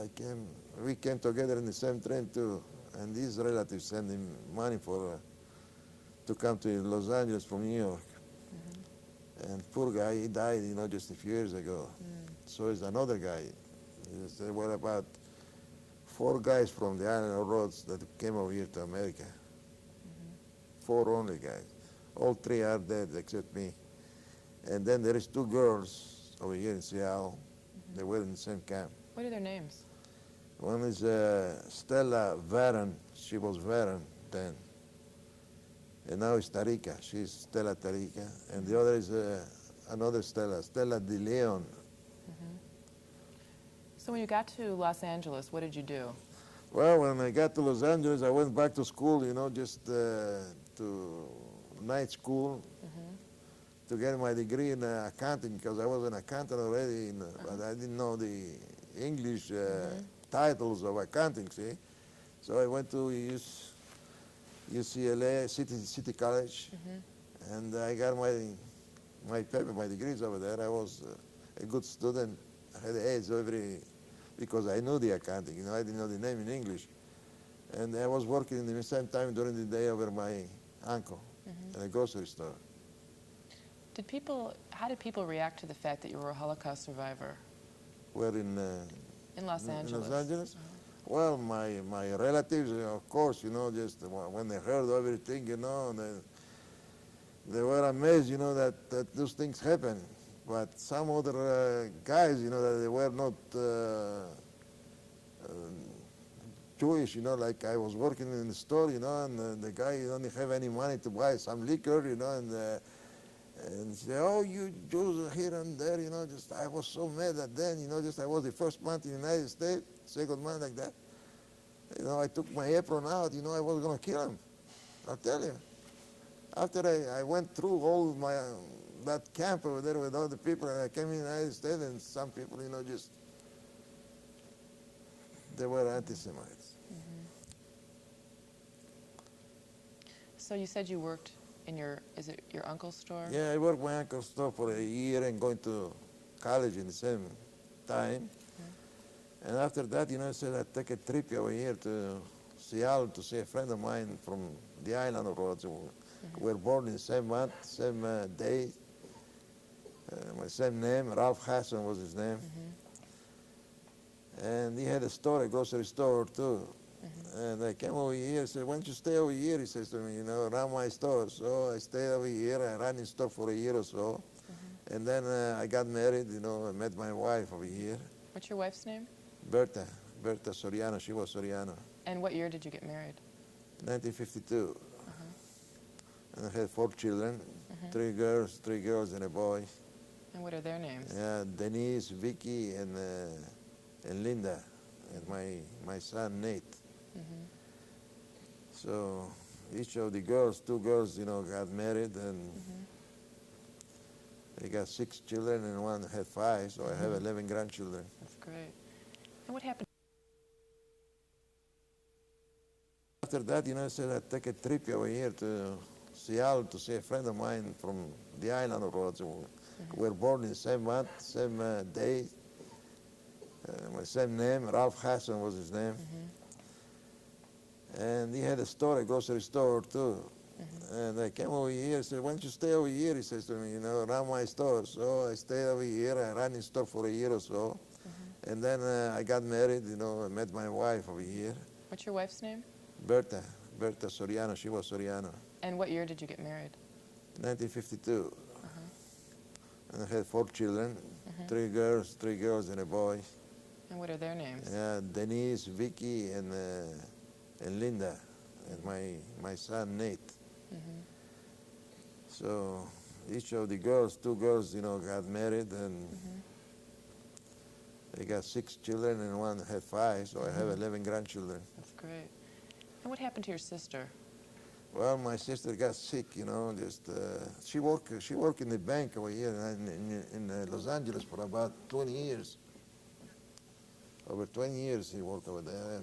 we came together in the same train too. And these relatives sent him money to come to Los Angeles from New York. And poor guy, he died, just a few years ago. So is another guy. There were about 4 guys from the island of Rhodes that came over here to America. 4 only guys. All 3 are dead except me. And then there is 2 girls over here in Seattle. They were in the same camp. What are their names? One is Stella Varon. She was Varon then. And now it's Tarika. She's Stella Tarika. And the other is another Stella De Leon. So when you got to Los Angeles, what did you do? Well, when I got to Los Angeles, I went back to school, just to night school to get my degree in accounting, because I was an accountant already, but I didn't know the English titles of accounting, see? So I went to UCLA, City College, and I got my paper, my degrees over there. I was a good student. I had A's because I knew the accounting, I didn't know the name in English. And I was working in the same time during the day over my uncle in a grocery store. How did people react to the fact that you were a Holocaust survivor? Where in Los Angeles. Los Angeles? Well, my relatives, of course, just when they heard everything, they were amazed, that those things happen. But some other guys, that they were not Jewish, like I was working in the store, and the guy didn't have any money to buy some liquor, and say, oh, you Jews are here and there, I was so mad at them, I was the first month in the United States, second month like that. You know, I took my apron out, you know, I was going to kill him. I'll tell you. After I went through all my, that camp over there with all the people, and I came in the United States, and some people, you know, just, they were anti-Semites. So you said you worked in your, is it your uncle's store? Yeah, I worked my uncle's store for a year and going to college in the same time. And after that, you know, I said I'd take a trip over here to Seattle to see a friend of mine from the island of Rhodes. We were born in the same month, same day, my same name. Ralph Hasson was his name. And he had a store, a grocery store too. And I came over here, I said, why don't you stay over here? He says to me, you know, run my store. So I stayed over here, I ran his store for a year or so. And then I got married, you know, I met my wife over here. What's your wife's name? Berta Soriano, she was Soriano. And what year did you get married? 1952. And I had 4 children, 3 girls and a boy. And what are their names? Yeah, Denise, Vicky, and Linda, and my son Nate. So each of the girls, 2 girls, you know, got married, and they got 6 children, and one had 5, so I have 11 grandchildren. That's great. And what happened? After that, you know, I said I'd take a trip over here to Seattle to see a friend of mine from the island of Rhodes. We were born in the same month, same day, my same name. Ralph Hasson was his name. And he had a store, a grocery store too. And I came over here, I said, why don't you stay over here? He says to me, you know, run my store. So I stayed over here, I ran his store for a year or so. And then I got married, you know, I met my wife over here. What's your wife's name? Berta Soriano, she was Soriano. And what year did you get married? 1952. And I had 4 children, 3 girls and a boy. And what are their names? Yeah, Denise, Vicky, and Linda, and my son Nate. So each of the girls, 2 girls, you know, got married, and they got 6 children, and one had 5, so I have 11 grandchildren. That's great. And what happened to your sister? Well, my sister got sick, you know, just, she worked in the bank over here in Los Angeles for about 20 years. Over 20 years she worked over there,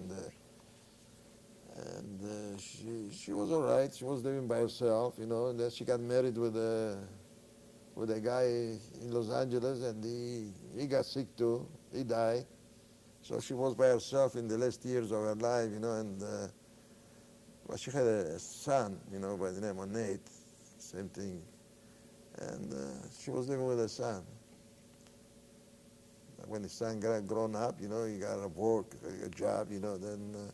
and she was all right. She was living by herself, you know, and then she got married with a guy in Los Angeles, and he got sick too. He died. So she was by herself in the last years of her life, you know, and well, she had a son, you know, by the name of Nate, same thing. And she was living with her son. When the son got grown up, you know, he got a work, a job, you know, then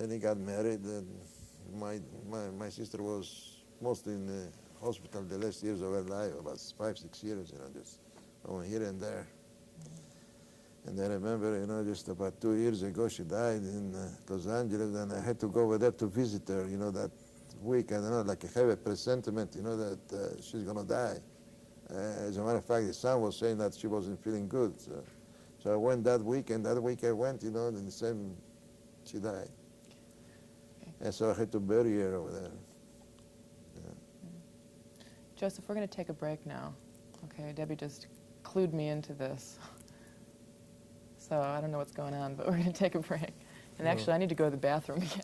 he got married, and my sister was mostly in the hospital the last years of her life, about 5, 6 years, you know, just over here and there. And I remember, you know, just about 2 years ago, she died in Los Angeles, and I had to go over there to visit her, you know, that week. I don't know, like I have a presentiment, you know, that she's going to die. As a matter of fact, the son was saying that she wasn't feeling good. So I went that week, and that week I went, you know, and the same, she died. Okay. And so I had to bury her over there. Yeah. Joseph, we're going to take a break now. Okay, Debbie just clued me into this. So I don't know what's going on, but we're going to take a break. And actually, I need to go to the bathroom again.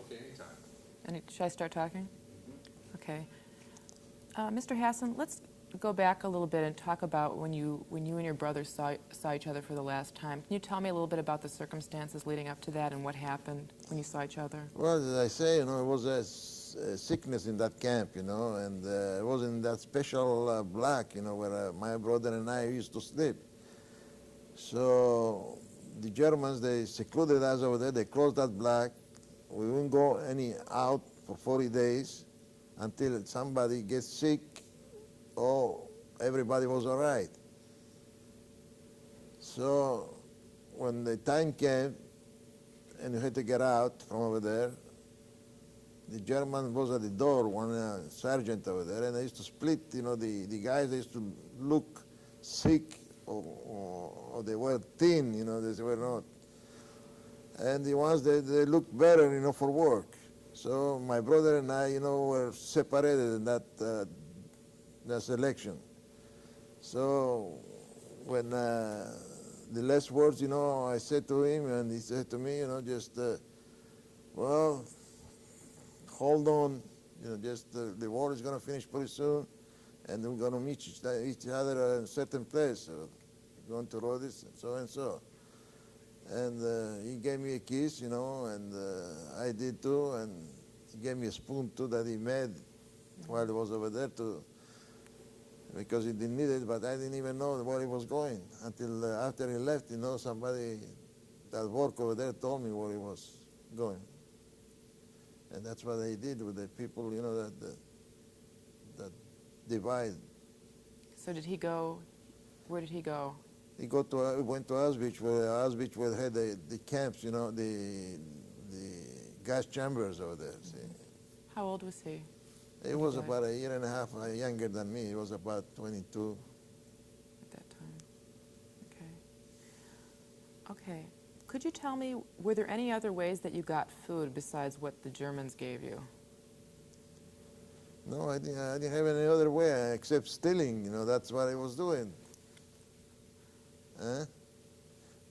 Okay, anytime. Should I start talking? Okay. Mr. Hasson, let's go back a little bit and talk about when you and your brother saw each other for the last time. Can you tell me a little bit about the circumstances leading up to that and what happened when you saw each other? Well, as I say, you know, it was a sickness in that camp, you know, and it was in that special block, you know, where my brother and I used to sleep. So the Germans, they secluded us over there. They closed that block. We wouldn't go out for 40 days until somebody gets sick. Oh, everybody was all right. So when the time came, and you had to get out from over there. The German was at the door, one sergeant over there, and they used to split, the guys, they used to look sick or they were thin, they were not. And the ones that they looked better, for work. So my brother and I, were separated in that selection. So when the last words, I said to him, and he said to me, well, hold on, the war is going to finish pretty soon, and we're going to meet each other in a certain place. So we're going to Rhodes, and so. And he gave me a kiss, and I did too, and he gave me a spoon too that he made while he was over there too, because he didn't need it, but I didn't even know where he was going until after he left, somebody that worked over there told me where he was going. And that's what they did with the people, that divide. So did he go, where did he go? He went to Auschwitz, where Auschwitz had the camps, the gas chambers over there. See. How old was he? He was about a year and a half younger than me. He was about 22. At that time. Okay. Okay. Could you tell me, were there any other ways that you got food besides what the Germans gave you? No, I didn't have any other way except stealing. That's what I was doing.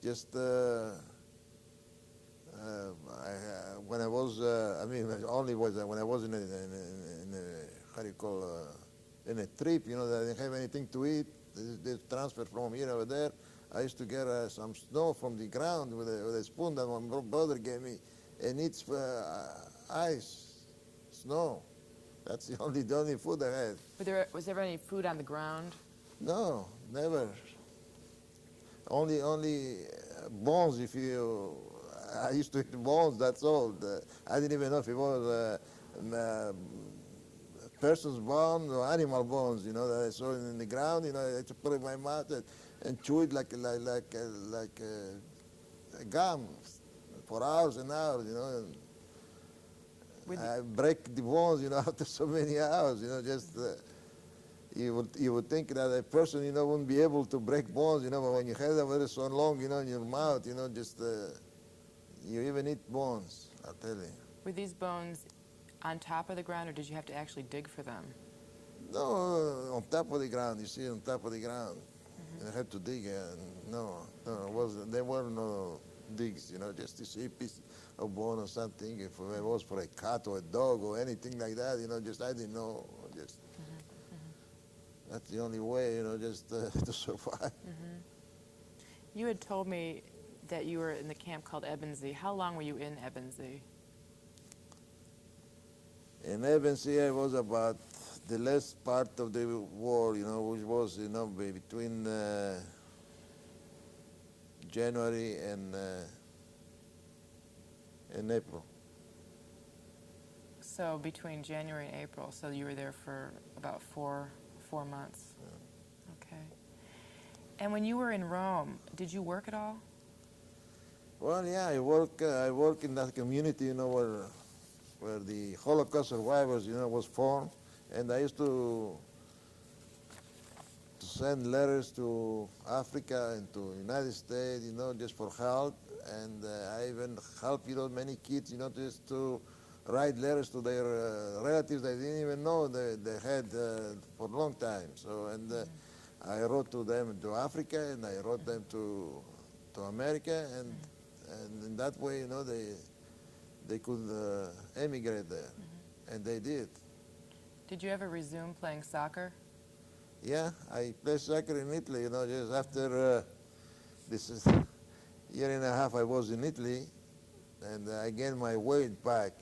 Just when I was, only was when I was in a, how do you call, in a trip, that I didn't have anything to eat. They transferred from here over there. I used to get some snow from the ground with a spoon that my brother gave me, and it's ice, snow. That's the only food I had. Was there any food on the ground? No, never. Only bones. I used to eat bones. That's all. I didn't even know if it was a person's bone or animal bones. That I saw in the ground. I had to put it in my mouth and chew it like a gum for hours and hours. I break the bones. After so many hours. You would think that a person, wouldn't be able to break bones, but when you have them so long, in your mouth, you even eat bones, I'll tell you. Were these bones on top of the ground, or did you have to actually dig for them? No, on top of the ground, you see, on top of the ground. Mm-hmm. You had to dig, there were no digs, just to see a piece of bone or something. If it was for a cat or a dog or anything like that, I didn't know, that's the only way, to survive. Mm-hmm. You had told me that you were in the camp called Ebensee. How long were you in Ebensee? In Ebensee, I was about the last part of the war, which was, between January and April. So between January and April, so you were there for about four months. Yeah. Okay. And when you were in Rome, did you work at all? Well, yeah, I work in that community, where the Holocaust survivors, was formed, and I used to send letters to Africa and to United States, just for help, and I even helped, many kids, just to write letters to their relatives they didn't even know they had for a long time. So, and I wrote to them to Africa, and I wrote them to America, and in that way, they could emigrate there, and they did. Did you ever resume playing soccer? Yeah, I played soccer in Italy, just after this year and a half I was in Italy, and I gained my weight back.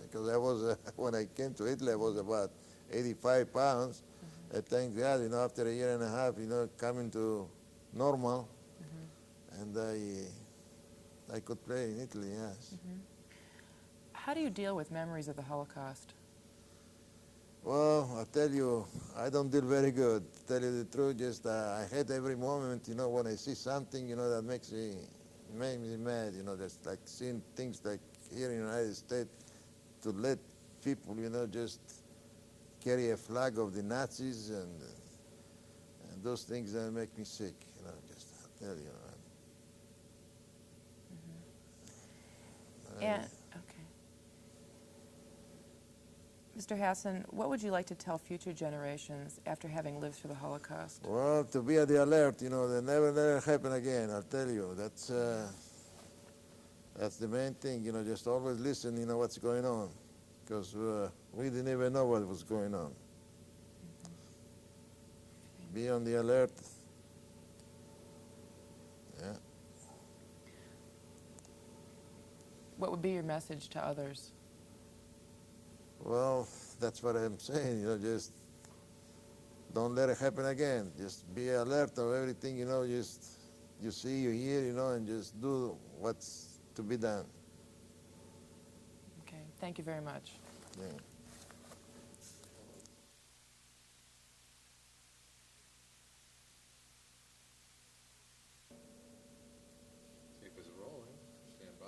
Because I was, when I came to Italy, I was about 85 pounds. I thank God, after a year and a half, coming to normal, and I could play in Italy, yes. How do you deal with memories of the Holocaust? Well, I tell you, I don't deal very good. To tell you the truth, just I hate every moment, when I see something, that makes me made me mad, just like seeing things like here in the United States, to let people, just carry a flag of the Nazis and those things that make me sick, just I'll tell you. And, okay. Mr. Hasson, what would you like to tell future generations after having lived through the Holocaust? Well, to be at the alert, they never let it happen again, I'll tell you. That's the main thing, just always listen, what's going on. Because we didn't even know what was going on. Be on the alert. Yeah. What would be your message to others? Well, that's what I'm saying, just don't let it happen again. Just be alert of everything, just you see, you hear, and just do what's to be done. Okay, thank you very much. Yeah. Tape is rolling. Stand by.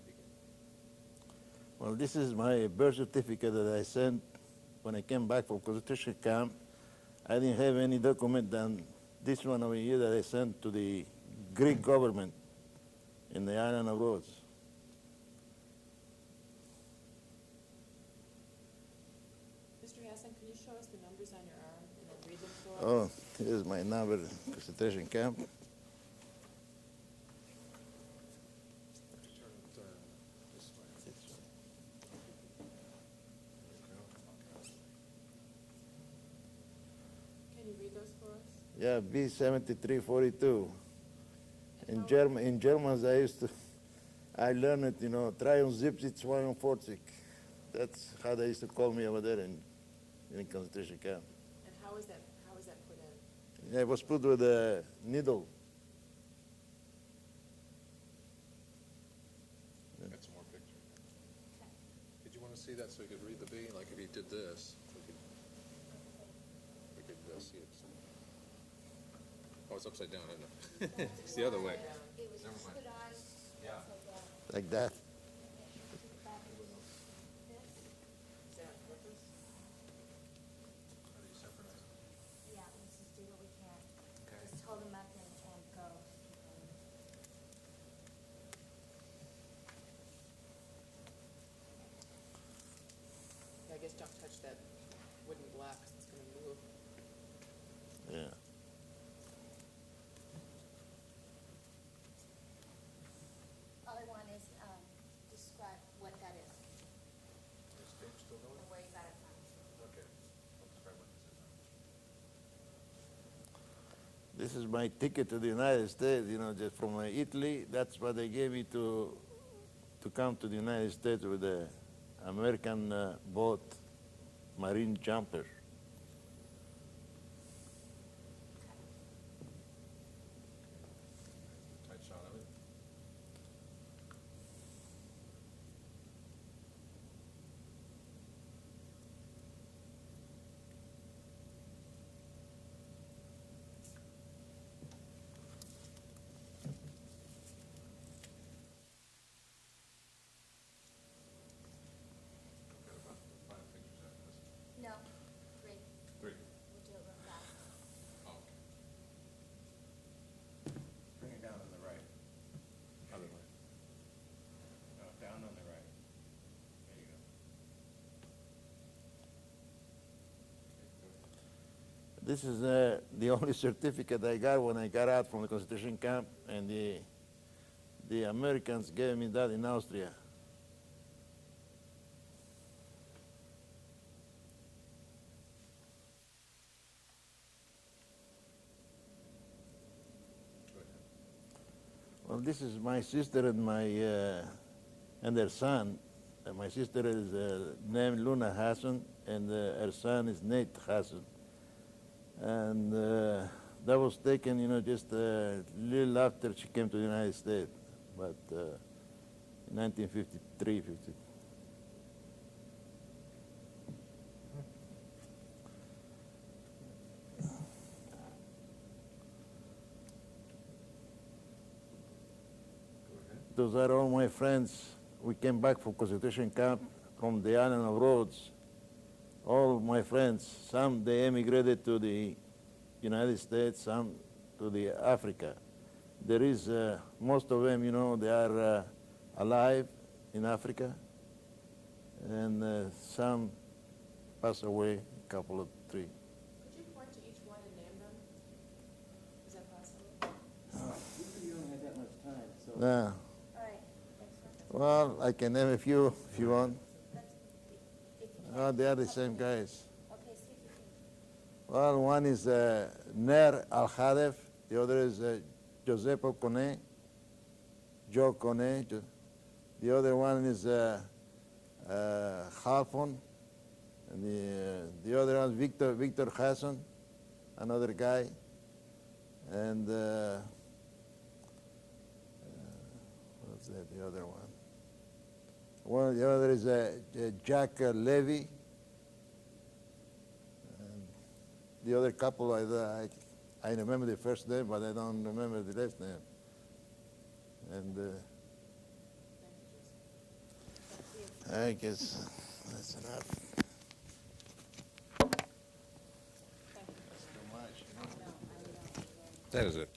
Begin. Well, this is my birth certificate that I sent when I came back from concentration camp. I didn't have any document than this one over here that I sent to the Greek government in the island of Rhodes. Mr. Hasson, can you show us the numbers on your arm and then read them for us? Oh, here's my number, concentration camp. Turn it this way. Can you read those for us? Yeah, B7342. In Germans, I learned it, 73, 42. That's how they used to call me over there in concentration camp. And how is that put in? Yeah, it was put with a needle. Got some more pictures. Did you want to see that so you could read the B? Like if you did this, we could see it. Oh, it's upside down, isn't it? It's the other way. It was Never just mind. put on, Yeah. Like that. Is that on purpose? How do you separate it? yeah, let's just do what we can. Okay. Just hold them up and go. I guess don't touch that wooden block 'cause it's going to move. Yeah. All I want is, describe what that is, Is tape still going? or where you got it from. Okay. I'll describe what this is. This is my ticket to the United States, just from Italy. That's what they gave me to come to the United States with the American boat, Marine Jumper. Tight shot of it. Got about 5 pictures after this. No, three. 3. We'll do it real fast. Oh, okay. Bring it down on the right. Other way. No, down on the right. There you go. This is the only certificate I got when I got out from the concentration camp, and the Americans gave me that in Austria. Good. Well, this is my sister and and their son. My sister is named Luna Hasson, and her son is Nate Hasson. And that was taken, just a little after she came to the United States, but in 1953, 50. those are all my friends. We came back from concentration camp from the island of Rhodes. All my friends, some they emigrated to the United States, some to the Africa. There is, most of them, you know, they are alive in Africa, and some passed away, a couple of three. Could you point to each one and name them? Is that possible? You don't have that much time, so. Yeah. All right, next one. Well, I can name a few if you want. Let's, if you Oh, can. they are the same guys. Okay, see if you can. Well, one is Ner Al-Hadef, the other is Giuseppe Cone, Joe Cone. The other one is Halfon, and the other one is Victor Hasson, another guy, and what's that? The other one. One, the other is Jack Levy. And the other couple, I remember the first name, but I don't remember the last name. And I guess that's enough. Thank you. Too much, you know? No, I don't. That is it.